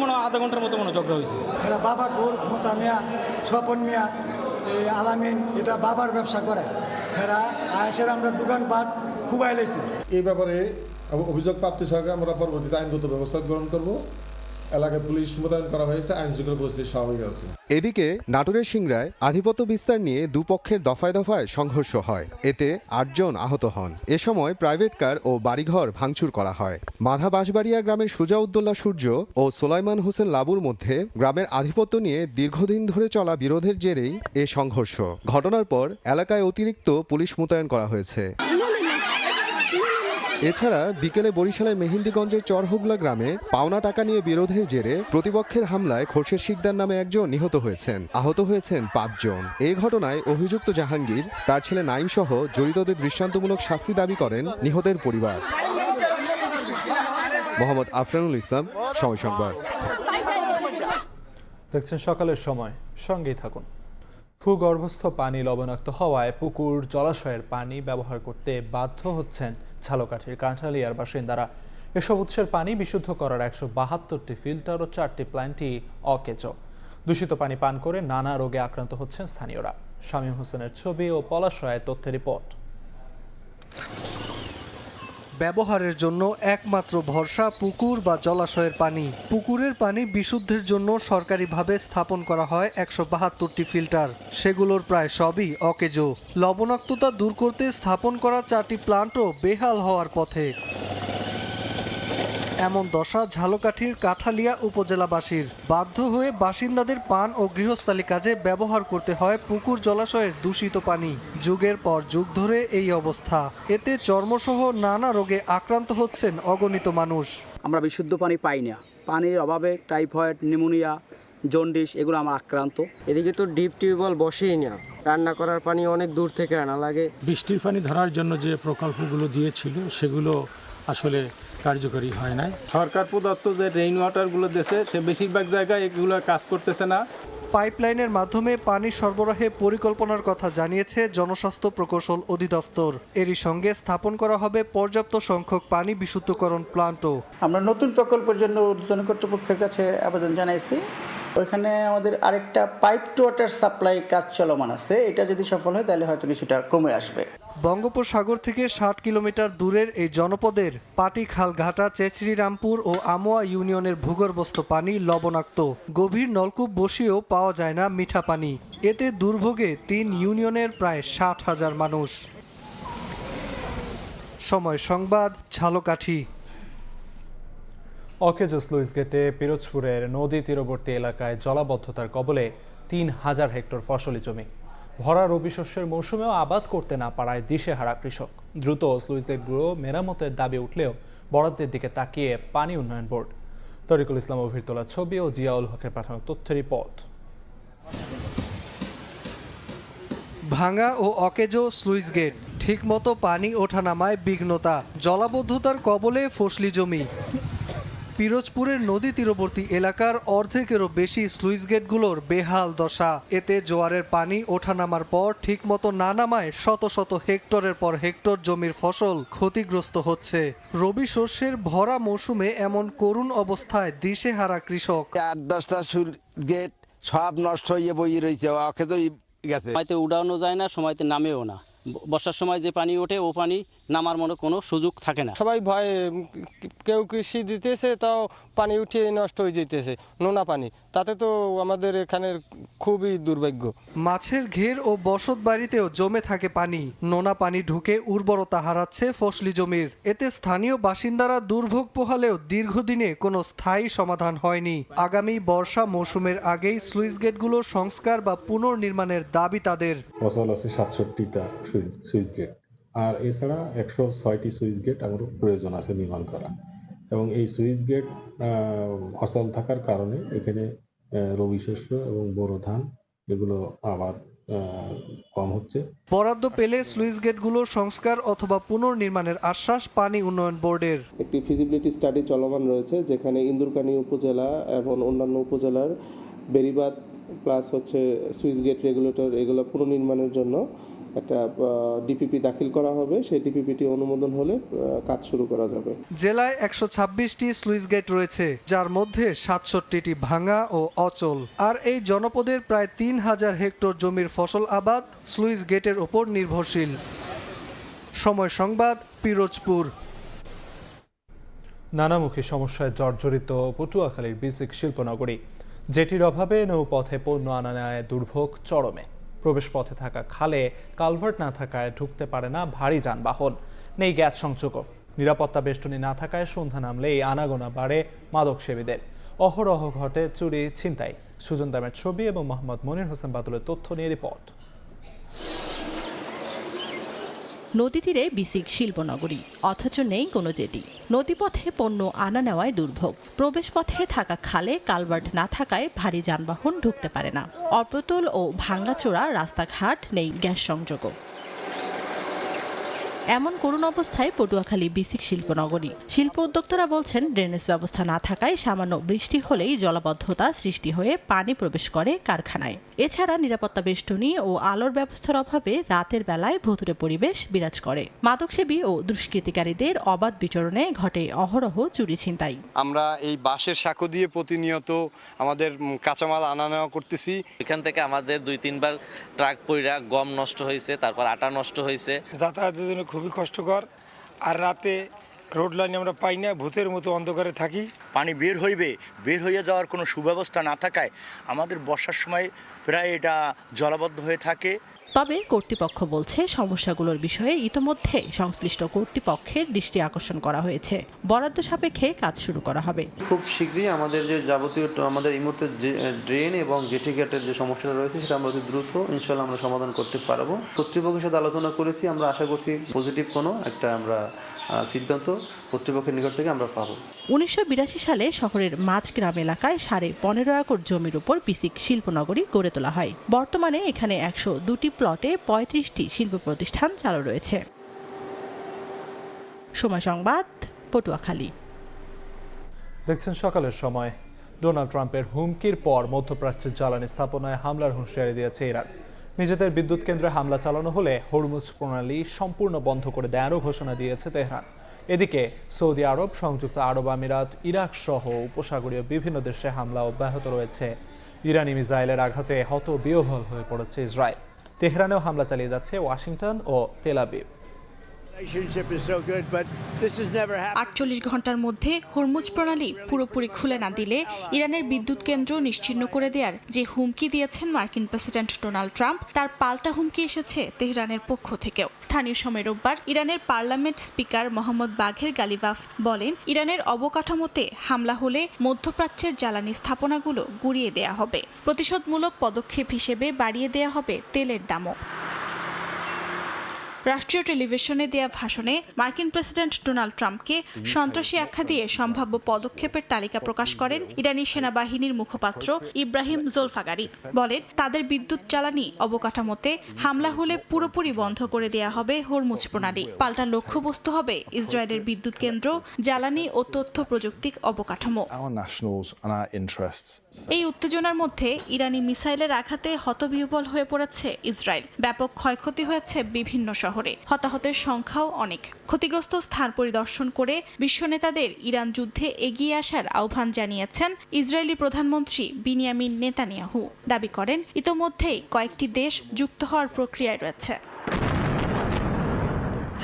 মনে হয় আধা ঘন্টার মতো মনে ঝগড়া হয়েছে। এরা বাবা গুর মুসা মিয়া, স্বপন মিয়া, এই আলামিন, এটা বাবার ব্যবসা করে। এরা আয়েসের আমরা দোকানপাট খুবাই লেছি। এই ব্যাপারে অভিযোগ প্রাপ্তি সহকারে আমরা পরবর্তীতে আইনগত ব্যবস্থা গ্রহণ করব এলাকায় পুলিশ মোতায়েন করা হয়েছে, আইন শৃঙ্খলা পরিস্থিতি স্বাভাবিক আছে। এদিকে নাটোরের সিংড়ায় আধিপত্য বিস্তার নিয়ে দুপক্ষের দফায় দফায় সংঘর্ষ হয়, এতে ৮ জন আহত হন। এ সময় প্রাইভেট কার ও বাড়িঘর ভাঙচুর করা হয়। মাধা বাঁশবাড়িয়া গ্রামের সুজাউদ্দৌলা সূর্য ও সোলাইমান হোসেন লাবুর মধ্যে গ্রামের আধিপত্য নিয়ে দীর্ঘদিন ধরে চলা বিরোধের জেরেই এ সংঘর্ষ। ঘটনার পর এলাকায় অতিরিক্ত পুলিশ মোতায়েন করা হয়েছে। এছাড়া বিকেলে বরিশালের মেহেন্দিগঞ্জের চরহুগলা গ্রামে পাওনা টাকা নিয়ে বিরোধের জেরে প্রতিপক্ষের হামলায় খোরশেদ শিকদার নামে একজন নিহত হয়েছেন, আহত হয়েছেন ৫ জন। এই ঘটনায় অভিযুক্ত জাহাঙ্গীর, তার ছেলে নাইম সহ জড়িতদের দৃষ্টান্তমূলক শাস্তি দাবি করেন নিহতের পরিবার। মোহাম্মদ আফরানুল ইসলাম, সময় সংবাদ। দেখছেন সকালের সময়, সঙ্গেই থাকুন। ভূগর্ভস্থ পানি লবণাক্ত হওয়ায় পুকুর, জলাশয়ের পানি ব্যবহার করতে বাধ্য হচ্ছেন ঝালকাঠির কাঁঠালিয়ার বাসিন্দারা। এসব উৎসের পানি বিশুদ্ধ করার ১৭২টি ফিল্টার ও 4টি প্ল্যান্টই অকেজো। দূষিত পানি পান করে নানা রোগে আক্রান্ত হচ্ছেন স্থানীয়রা। শামীম হোসেনের ছবি ও পলাশয়ের তথ্য রিপোর্ট। ব্যবহারের জন্য একমাত্র ভরসা পুকুর বা জলাশয়ের পানি। পুকুরের পানি বিশুদ্ধের জন্য সরকারিভাবে স্থাপন করা হয় ১৭২টি ফিল্টার, সেগুলোর প্রায় সবই অকেজো। লবণাক্ততা দূর করতে স্থাপন করা 4টি প্লান্টও বেহাল হওয়ার পথে। এমন দশা ঝালকাঠির কাঁঠালিয়া উপজেলাবাসীর। বাধ্য হয়ে বাসিন্দাদের পান ও গৃহস্থালী কাজে ব্যবহার করতে হয় পুকুর, জলাশয়ের দূষিত পানি। যুগের পর যুগ ধরে এই অবস্থা। এতে চর্মসহ নানা রোগে আক্রান্ত হচ্ছেন অগণিত মানুষ। আমরা বিশুদ্ধ পানি পাই না, পানির অভাবে টাইফয়েড, নিউমোনিয়া, জন্ডিস এগুলো আমার আক্রান্ত। এদিকে তো ডিপ টিউবওয়েল বসেই না, রান্না করার পানি অনেক দূর থেকে আনা লাগে। বৃষ্টির পানি ধরার জন্য যে প্রকল্পগুলো দিয়েছিল সেগুলো আসলে কার্যকরী হয় নাই। সরকার প্রদত্ত যে রেইন ওয়াটারগুলো দিয়েছে সে বেশিরভাগ জায়গায় এগুলো কাজ করতেছে না। পাইপলাইনের মাধ্যমে পানি সরবরাহে পরিকল্পনার কথা জানিয়েছে জনস্বাস্থ্য প্রকৌশল অধিদপ্তর। এরই সঙ্গে স্থাপন করা হবে পর্যাপ্ত সংখ্যক পানি বিশুদ্ধকরণ প্লান্টও। আমরা নতুন প্রকল্পের জন্য ঊর্ধ্বতন কর্তৃপক্ষের কাছে আবেদন জানাইছি। ওইখানে আমাদের আরেকটা পাইপ টু ওয়াটার সাপ্লাই কাজ চলমান আছে, এটা যদি সফল হয় তাহলে হয়তো কিছুটা কমে আসবে। বঙ্গোপসাগর থেকে 60 কিলোমিটার দূরের এই জনপদের পাটিখাল ঘাটা, চেচড়িরামপুর ও আমোয়া ইউনিয়নের ভূগর্ভস্থ পানি লবণাক্ত। গভীর নলকূপ বসিয়েও পাওয়া যায় না মিঠা পানি। এতে দুর্ভোগে 3 ইউনিয়নের প্রায় 60,000 মানুষ। সময় সংবাদ, ঝালকাঠি। অকেজো স্লুইস গেটে পিরোজপুরের নদী তীরবর্তী এলাকায় জলাবদ্ধতার কবলে ৩,০০০ হেক্টর ফসলি জমি। ভরা রবি শস্যের মৌসুমেও আবাদ করতে না পারায় দিশেহারা কৃষক। দ্রুত স্লুইস গেটগুলো মেরামতের দাবি উঠলেও বরাদ্দের দিকে তাকিয়ে পানি উন্নয়ন বোর্ড। তরিকুল ইসলাম অভির তোলা ছবি ও জিয়াউল হকের পাঠানো তথ্য রিপোর্ট। ভাঙা ও অকেজো স্লুইস গেট, ঠিকমতো পানি ওঠানামায় বিঘ্নতা, জলাবদ্ধতার কবলে ফসলি জমি। পিরোজপুরের নদী তীরবর্তী এলাকার অর্ধেকেরও বেশি স্লুইস গেটগুলোর বেহাল দশা। এতে জোয়ারের পানি ওঠানামার পর ঠিকমতো না নামায় শত শত হেক্টরের পর হেক্টর জমির ফসল ক্ষতিগ্রস্ত হচ্ছে। রবি শস্যের ভরা মৌসুমে এমন করুণ অবস্থায় দিশেহারা কৃষক। 8-10টা স্লুইস গেট সব নষ্ট হয়ে বই রয়েছে, সময়তে উড়ানো যায় না, সময়তে নামেও না। বর্ষার সময় যে পানি ওঠে ও পানি নামার মনে কোনো সুযোগ থাকে না। সবাই ভয়ে, কেউ কৃষি দিতেছে তাও পানি উঠিয়ে নষ্ট হয়ে যেতেছে, নোনা পানি। তাতে তো আমাদের এখানে খুবই দুর্ভাগ্য। মাছের ঘের ও বসত বাড়িতেও জমে থাকে পানি। নোনা পানি ঢুকে উর্বরতা হারাচ্ছে ফসলি জমির। এতে স্থানীয় বাসিন্দারা দুর্ভোগ পোহালেও দীর্ঘদিনে কোনো স্থায়ী সমাধান হয়নি। আগামী বর্ষা মৌসুমের আগেই স্লুইস গেটগুলো সংস্কার বা পুনর্নির্মাণের দাবি তাদের। ফসল আছে 67টা সুইচ গেট, আর এছাড়া 106টি সুইচ গেট আমার প্রয়োজন আছে নির্মাণ করা। এবং এই সুইচ গেট অচল থাকার কারণে এখানে রবি শস্য এবং বোরো ধান এগুলো আবার কম হচ্ছে। বরাদ্দ পেলে স্লুইস গেটগুলো সংস্কার অথবা পুনর্নির্মাণের আশ্বাস পানি উন্নয়ন বোর্ডের। একটি ফিজিবিলিটি স্টাডি চলমান রয়েছে, যেখানে ইন্দুরকানী উপজেলা এবং অন্যান্য উপজেলার বেড়িবাঁধ প্লাস হচ্ছে সুইচ গেট রেগুলেটর এগুলো পুনর্নির্মাণের জন্য একটা ডিপিপি দাখিল করা হবে। সেই ডিপিপিটি অনুমোদন হলে কাজ শুরু করা যাবে। জেলায় 126টি স্লুইস গেট রয়েছে, যার মধ্যে 67টি ভাঙা ও অচল। আর এই জনপদের প্রায় 3000 হেক্টর জমির ফসল আবাদ স্লুইস গেটের উপর নির্ভরশীল। সময় সংবাদ, পিরোজপুর। নানামুখী সমস্যায় জর্জরিত পটুয়াখালীর বিসিক শিল্পনগরী। জেটির অভাবে নৌপথে পণ্য আনা নেয় দুর্ভোগ চরমে। প্রবেশ পথে থাকা খালে কালভার্ট না থাকায় ঢুকতে পারে না ভারী যানবাহন, নেই গ্যাস সংযোগও। নিরাপত্তা বেষ্টনী না থাকায় সন্ধ্যা নামলেই আনাগোনা বাড়ে মাদকসেবীদের। অহরহ ঘটে চুরি, ছিনতাই। সুজন দামের ছবি এবং মোহাম্মদ মনির হোসেন বাদলের তথ্য নিয়ে রিপোর্ট। নদী তীরে বিসিক শিল্পনগরী, অথচ নেই কোনো জেটি। নদীপথে পণ্য আনা নেওয়ায় দুর্ভোগ। প্রবেশ পথে থাকা খালে কালভার্ট না থাকায় ভারী যানবাহন ঢুকতে পারে না। অপ্রতুল ও ভাঙ্গাচোরা রাস্তাঘাট, নেই গ্যাস সংযোগও। এমন করুণ অবস্থায় পটুয়াখালী বিসিক শিল্পনগরী। শিল্প উদ্যোক্তারা বলছেন, ড্রেনেজ ব্যবস্থা না থাকায় সামান্য বৃষ্টি হলেই জলাবদ্ধতা সৃষ্টি হয়ে পানি প্রবেশ করে কারখানায়। এছাড়া নিরাপত্তা বেষ্টনী ও আলোর ব্যবস্থার অভাবে রাতের বেলায় ভুতুড়ে পরিবেশ বিরাজ করে। মাদকসেবী ও দুষ্কৃতিকারীদের অবাধ বিচরণে ঘটে অহরহ চুরি ছিনতাই। আমরা এই বাঁশের সাঁকো দিয়ে প্রতিনিয়ত আমাদের কাঁচামাল আনা নেওয়া করতেছি। এখান থেকে আমাদের 2-3 বার ট্রাক পইরা গম নষ্ট হয়েছে, তারপর আটা নষ্ট হয়েছে। যাতায়াতের জন্য খুবই কষ্টকর। আর রাতে রোড লাইনে আমরা পাই না, ভূতের মতো অন্ধকারে থাকি। পানি বের হয়ে যাওয়ার কোনো সুব্যবস্থা না থাকায় আমাদের বর্ষার সময় প্রায় এটা জলাবদ্ধ হয়ে থাকে। তবে কর্তৃপক্ষ বলছে, সমস্যাগুলোর বিষয়ে ইতোমধ্যে সংশ্লিষ্ট কর্তৃপক্ষের দৃষ্টি আকর্ষণ করা হয়েছে। বরাদ্দ সাপেক্ষে কাজ শুরু করা হবে। খুব শীঘ্রই আমাদের যে যাবতীয় আমাদের এই মুহূর্তে যে ড্রেন এবং জেটি গেটের যে সমস্যাটা রয়েছে সেটা আমরা দ্রুত ইনশাল্লাহ আমরা সমাধান করতে পারবো। কর্তৃপক্ষের সাথে আলোচনা করেছি, আমরা আশা করছি পজিটিভ কোনো একটা আমরা সিদ্ধান্ত কর্তৃপক্ষের নিকট থেকে আমরা পাবো। 1982 সালে শহরের মাঝগ্রাম এলাকায় 15.5 একর জমির উপর বিসিক শিল্পনগরী গড়ে তোলা হয়। বর্তমানে এখানে 102টি প্লটে 35টি শিল্প প্রতিষ্ঠান চালু রয়েছে। সময় সংবাদ, পটুয়াখালী। দেখছেন সকালের সময়। ডোনাল্ড ট্রাম্পের হুমকির পর মধ্যপ্রাচ্যের জ্বালানি স্থাপনায় হামলার হুঁশিয়ারি দিয়েছে ইরান। নিজেদের বিদ্যুৎ কেন্দ্রে হামলা চালানো হলে হরমুজ প্রণালী সম্পূর্ণ বন্ধ করে দেওয়ারও ঘোষণা দিয়েছে তেহরান। এদিকে সৌদি আরব, সংযুক্ত আরব আমিরাত, ইরাক সহ উপসাগরীয় বিভিন্ন দেশে হামলা অব্যাহত রয়েছে। ইরানি মিসাইলের আঘাতে হতবিহ্বল হয়ে পড়েছে ইসরায়েল। তেহরানেও হামলা চালিয়ে যাচ্ছে ওয়াশিংটন ও তেল আবিব। 48 ঘন্টার মধ্যে হরমুজ প্রণালী পুরোপুরি খুলে না দিলে ইরানের বিদ্যুৎ কেন্দ্র নিশ্চিহ্ন করে দেওয়ার যে হুমকি দিয়েছেন মার্কিন প্রেসিডেন্ট ডোনাল্ড ট্রাম্প, তার পাল্টা হুমকি এসেছে তেহরানের পক্ষ থেকেও। স্থানীয় সময় রোববার ইরানের পার্লামেন্ট স্পিকার মোহাম্মদ বাঘের গালিবাফ বলেন, ইরানের অবকাঠামোতে হামলা হলে মধ্যপ্রাচ্যের জ্বালানি স্থাপনাগুলো গুঁড়িয়ে দেয়া হবে। প্রতিশোধমূলক পদক্ষেপ হিসেবে বাড়িয়ে দেয়া হবে তেলের দামও। রাষ্ট্রীয় টেলিভিশনে দেয়া ভাষণে মার্কিন প্রেসিডেন্ট ডোনাল্ড ট্রাম্পকে সন্ত্রাসী আখ্যা দিয়ে সম্ভাব্য পদক্ষেপের তালিকা প্রকাশ করেন ইরানি সেনাবাহিনীর মুখপাত্র ইব্রাহিম জোলফাগারি। বলেন, তাদের বিদ্যুৎ জ্বালানি অবকাঠামোতে হামলা হলে পুরোপুরি বন্ধ করে দেয়া হবে হরমুজ প্রণালী। পাল্টা লক্ষ্যবস্তু হবে ইসরায়েলের বিদ্যুৎ কেন্দ্র, জ্বালানি ও তথ্য প্রযুক্তিক অবকাঠামো। এই উত্তেজনার মধ্যে ইরানি মিসাইলের আঘাতে হতবিহ্বল হয়ে পড়েছে ইসরায়েল। ব্যাপক ক্ষয়ক্ষতি হয়েছে বিভিন্ন শহরে। হতাহতের সংখ্যাও অনেক। ক্ষতিগ্রস্ত স্থান পরিদর্শন করে বিশ্ব নেতাদের ইরান যুদ্ধে এগিয়ে আসার আহ্বান জানিয়েছেন ইসরায়েলি প্রধানমন্ত্রী বিনিয়ামিন নেতানিয়াহু। দাবি করেন, ইতোমধ্যেই কয়েকটি দেশ যুক্ত হওয়ার প্রক্রিয়ায় রয়েছে।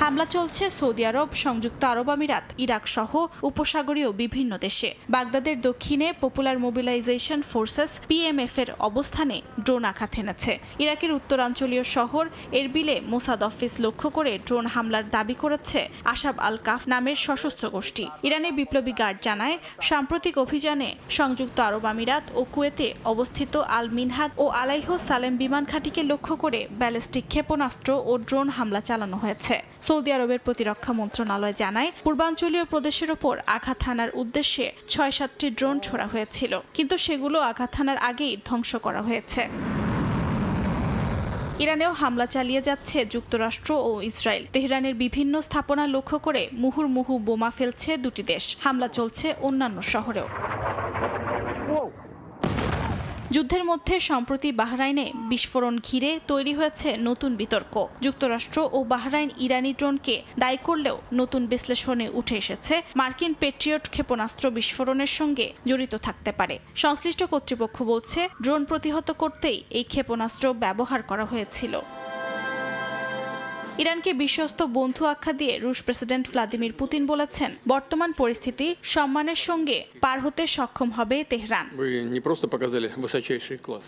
হামলা চলছে সৌদি আরব, সংযুক্ত আরব আমিরাত, ইরাক সহ উপসাগরীয় বিভিন্ন দেশে। বাগদাদের দক্ষিণে পপুলার মোবিলাইজেশন ফোর্সেস PMF এর অবস্থানে ড্রোন আঘাত হেনেছে। ইরাকের উত্তরাঞ্চলীয় শহর এরবিলে মোসাদ অফিস লক্ষ্য করে ড্রোন হামলার দাবি করেছে আশাব আল কাফ নামের সশস্ত্র গোষ্ঠী। ইরানের বিপ্লবী গার্ড জানায়, সাম্প্রতিক অভিযানে সংযুক্ত আরব আমিরাত ও কুয়েতে অবস্থিত আল মিনহাদ ও আলাইহ সালেম বিমান ঘাঁটিকে লক্ষ্য করে ব্যালিস্টিক ক্ষেপণাস্ত্র ও ড্রোন হামলা চালানো হয়েছে। সৌদি আরবের প্রতিরক্ষা মন্ত্রণালয় জানায়, পূর্বাঞ্চলীয় প্রদেশের ওপর আঘাত হানার উদ্দেশ্যে 6-7টি ড্রোন ছোড়া হয়েছিল, কিন্তু সেগুলো আঘাত হানার আগেই ধ্বংস করা হয়েছে। ইরানেও হামলা চালিয়ে যাচ্ছে যুক্তরাষ্ট্র ও ইসরায়েল। তেহরানের বিভিন্ন স্থাপনা লক্ষ্য করে মুহুর্মুহু বোমা ফেলছে দুটি দেশ। হামলা চলছে অন্যান্য শহরেও। যুদ্ধের মধ্যে সম্প্রতি বাহরাইনে বিস্ফোরণ ঘিরে তৈরি হয়েছে নতুন বিতর্ক। যুক্তরাষ্ট্র ও বাহরাইন ইরানি ড্রোনকে দায়ী করলেও নতুন বিশ্লেষণে উঠে এসেছে মার্কিন পেট্রিয়ট ক্ষেপণাস্ত্র বিস্ফোরণের সঙ্গে জড়িত থাকতে পারে। সংশ্লিষ্ট কর্তৃপক্ষ বলছে, ড্রোন প্রতিহত করতেই এই ক্ষেপণাস্ত্র ব্যবহার করা হয়েছিল। ইরানকে বিশ্বস্ত বন্ধু আখ্যা দিয়ে রুশ প্রেসিডেন্ট ভ্লাদিমির পুতিন বলেছেন, বর্তমান পরিস্থিতি সম্মানের সঙ্গে পার হতে সক্ষম হবে তেহরান।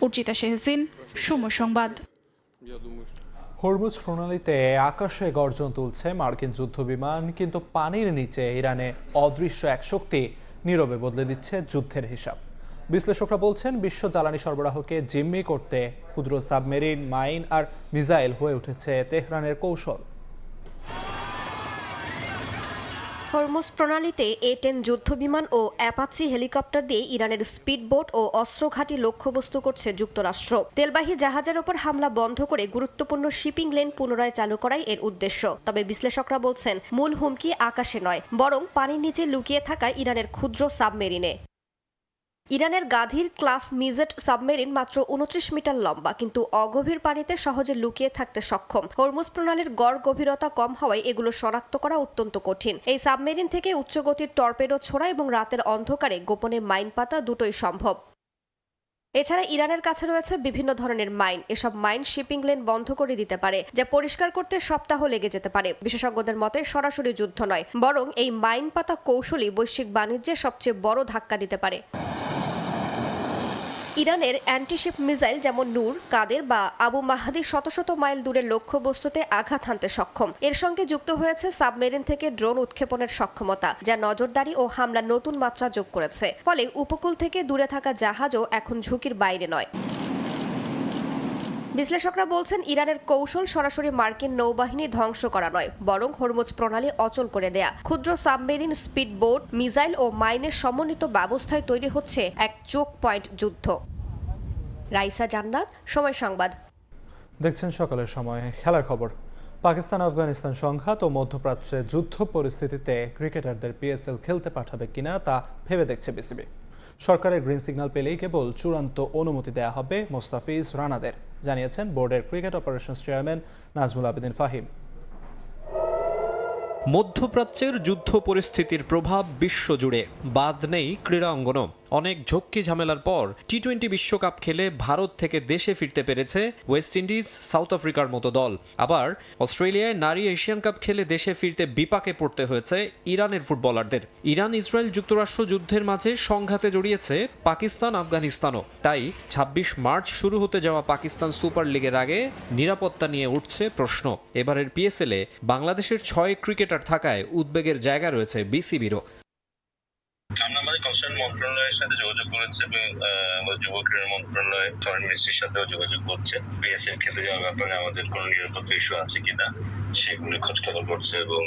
উর্জিতা শেহজিন, সময় সংবাদ। হরমুজ প্রণালীতে আকাশে গর্জন তুলছে মার্কিন যুদ্ধবিমান, কিন্তু পানির নিচে ইরানে অদৃশ্য এক শক্তি নীরবে বদলে দিচ্ছে যুদ্ধের হিসাব। বিশ্লেষকরা বলছেন, বিশ্ব জ্বালানি সরবরাহকে জিম্মি করতে ক্ষুদ্র সাবমেরিন, মাইন আর মিসাইল হয়ে উঠেছে তেহরানের কৌশল। হরমুজ প্রণালীতে A-10 যুদ্ধবিমান ও অ্যাপাচি হেলিকপ্টার দিয়ে ইরানের স্পিডবোট ও অস্ত্র ঘাঁটি লক্ষ্যবস্তু করছে যুক্তরাষ্ট্র। তেলবাহী জাহাজের ওপর হামলা বন্ধ করে গুরুত্বপূর্ণ শিপিং লেন পুনরায় চালু করাই এর উদ্দেশ্য। তবে বিশ্লেষকরা বলছেন, মূল হুমকি আকাশে নয়, বরং পানির নিচে লুকিয়ে থাকা ইরানের ক্ষুদ্র সাবমেরিনে। ইরানের গাধীর ক্লাস মিজেট সাবমেরিন মাত্র 29 মিটার লম্বা, কিন্তু অগভীর পানিতে সহজে লুকিয়ে থাকতে সক্ষম। হরমুজ প্রণালীর গড় গভীরতা কম হওয়ায় এগুলো শনাক্ত করা অত্যন্ত কঠিন। এই সাবমেরিন থেকে উচ্চগতির টর্পেডো ছোড়া এবং রাতের অন্ধকারে গোপনে মাইন পাতা দুটোই সম্ভব। এছাড়া ইরানের কাছে রয়েছে বিভিন্ন ধরনের মাইন। এসব মাইন শিপিং লেন বন্ধ করে দিতে পারে, যা পরিষ্কার করতে সপ্তাহ লেগে যেতে পারে। বিশেষজ্ঞদের মতে সরাসরি যুদ্ধ নয়, বরং এই মাইন পাতা কৌশলই বৈশ্বিক বাণিজ্যে সবচেয়ে বড় ধাক্কা দিতে পারে। ইরানের অ্যান্টিশিপ মিসাইল যেমন নূর, কাদের বা আবু মাহাদি শত শত মাইল দূরের লক্ষ্যবস্তুতে আঘাত হানতে সক্ষম। এর সঙ্গে যুক্ত হয়েছে সাবমেরিন থেকে ড্রোন উৎক্ষেপণের সক্ষমতা, যা নজরদারি ও হামলার নতুন মাত্রা যোগ করেছে। ফলে উপকূল থেকে দূরে থাকা জাহাজও এখন ঝুঁকির বাইরে নয়। বিশ্লেষকরা বলছেন, ইরানের কৌশল সরাসরি মার্কিন নৌবাহিনী ধ্বংস করা নয়, বরং হরমুজ প্রণালী অচল করে দেয়া। ক্ষুদ্র সাবমেরিন, স্পিডবোট, মিসাইল ও মাইনের সমন্বিত ব্যবস্থায় তৈরি হচ্ছে এক চোক পয়েন্ট যুদ্ধ। রাইসা জান্নাত, সময় সংবাদ। দেখছেন সকালের সময়। খেলার খবর। পাকিস্তান আফগানিস্তান সংঘাত ও মধ্যপ্রাচ্যে যুদ্ধ পরিস্থিতিতে ক্রিকেটারদের PSL খেলতে পাঠাবে কিনা তা ভেবে দেখছে বিসিবি। সরকারের গ্রিন সিগন্যাল পেলেই কেবল চূড়ান্ত অনুমতি দেয়া হবে মোস্তাফিজ রানাদের, জানিয়েছেন বোর্ডের cricket operations chairman Nazmul Abedin Fahim. মধ্যপ্রাচ্যের যুদ্ধ পরিস্থিতির প্রভাব বিশ্বজুড়ে, বাদ নেই ক্রীড়া অঙ্গনও। অনেক ঝক্কি ঝামেলার পর T20 বিশ্বকাপ খেলে ভারত থেকে দেশে ফিরতে পেরেছে ওয়েস্ট ইন্ডিজ, সাউথ আফ্রিকার মতো দল। আবার অস্ট্রেলিয়ায় নারী এশিয়ান কাপ খেলে দেশে ফিরতে বিপাকে পড়তে হয়েছে ইরানের ফুটবলারদের। ইরান ইসরায়েল যুক্তরাষ্ট্র যুদ্ধের মাঝে সংঘাতে জড়িয়েছে পাকিস্তান আফগানিস্তানও। তাই 26 মার্চ শুরু হতে যাওয়া পাকিস্তান সুপার লিগের আগে নিরাপত্তা নিয়ে উঠছে প্রশ্ন। এবারের PSL-এ বাংলাদেশের 6 ক্রিকেটার থাকায় উদ্বেগের জায়গা রয়েছে বিসিবিরও। আমরা আমাদের কনসার্ন মন্ত্রণালয়ের সাথে যোগাযোগ করেছি এবং যুব ক্রীড়া মন্ত্রণালয় ফরেন মিনিস্ট্রির সাথেও যোগাযোগ করছে। PSL খেলতে যাওয়ার ব্যাপারে আমাদের কোনো নিরাপত্তা ইস্যু আছে কিনা সেগুলো খোঁজ খবর করছে এবং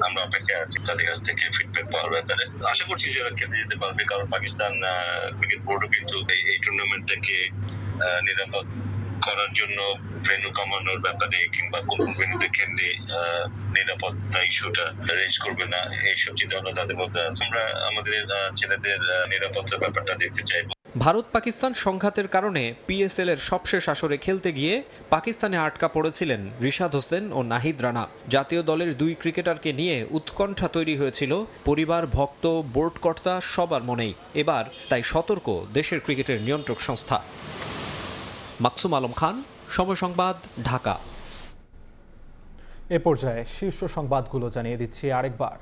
আমরা অপেক্ষায় আছি তাদের কাছ থেকে ফিডব্যাক পাওয়ার ব্যাপারে। আশা করছি যে ওরা খেলতে যেতে পারবে, কারণ পাকিস্তান ক্রিকেট বোর্ডও কিন্তু এই টুর্নামেন্টটাকে নিরাপদ করার জন্য ভেন্যু কমানোর ব্যাপারে কিংবা কোন ভেন্যুতে খেললে নিরাপত্তা ইস্যুটা রেজ করবে না, এইসব চিন্তা ভাবনা তাদের মধ্যে আছে। আমরা আমাদের ছেলেদের নিরাপত্তার ব্যাপারটা দেখতে চাইবো। ভারত পাকিস্তান সংঘাতের কারণে PSL-এর সবশেষ আসরে খেলতে গিয়ে পাকিস্তানে আটকা পড়েছিলেন রিশাদ হোসেন ও নাহিদ রানা। জাতীয় দলের 2 ক্রিকেটারকে নিয়ে উৎকণ্ঠা তৈরি হয়েছিল পরিবার, ভক্ত, বোর্ড কর্তা সবার মনেই। এবার তাই সতর্ক দেশের ক্রিকেটের নিয়ন্ত্রক সংস্থা। মাকসুম আলম খান, সময় সংবাদ, ঢাকা। এ পর্যায়ে শীর্ষ সংবাদগুলো জানিয়ে দিচ্ছি আরেকবার।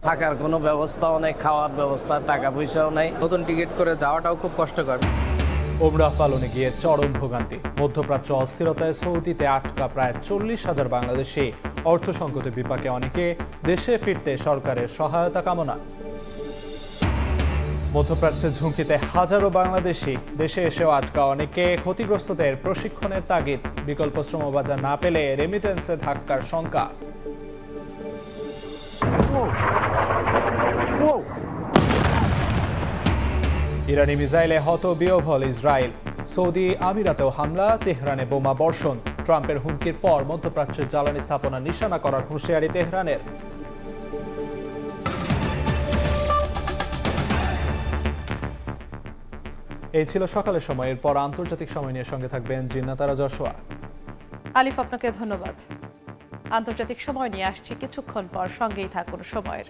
থাকার কোনো ব্যবস্থাও নেই, খাওয়ার ব্যবস্থা, টাকা পয়সাও নেই। নতুন টিকিট করে যাওয়াটাও খুব কষ্টকর। ওমরাহ পালনে গিয়ে চরম ভোগান্তি। মধ্যপ্রাচ্য অস্থিরতায় সৌদিতে আটকা প্রায় 40,000 বাংলাদেশি। অর্থ সংকটে বিপাকে অনেকে, দেশে ফিরতে সরকারের সহায়তা কামনা। মধ্যপ্রাচ্যের ঝুঁকিতে হাজারো বাংলাদেশি, দেশে এসেও আটকা অনেকে। ক্ষতিগ্রস্তদের প্রশিক্ষণের তাগিদ। বিকল্প শ্রমবাজার না পেলে রেমিটেন্সে ধাক্কার শঙ্কা। ইরানি মিসাইলে হতবিহ্বল ইসরায়েল। সৌদি আমিরাতেও হামলা, তেহরানে বোমা বর্ষণ। ট্রাম্পের হুমকির পর মধ্যপ্রাচ্যের জ্বালানি স্থাপনা নিশানা করার হুঁশিয়ারি তেহরানের। এই ছিল সকালের সময়। এরপর আন্তর্জাতিক সময় নিয়ে সঙ্গে থাকবেন জিন্নাতারা জশোয়া। আলিফ, আপনাকে ধন্যবাদ। আন্তর্জাতিক সময় নিয়ে আসছি কিছুক্ষণ পর, সঙ্গেই থাকুন সময়ের।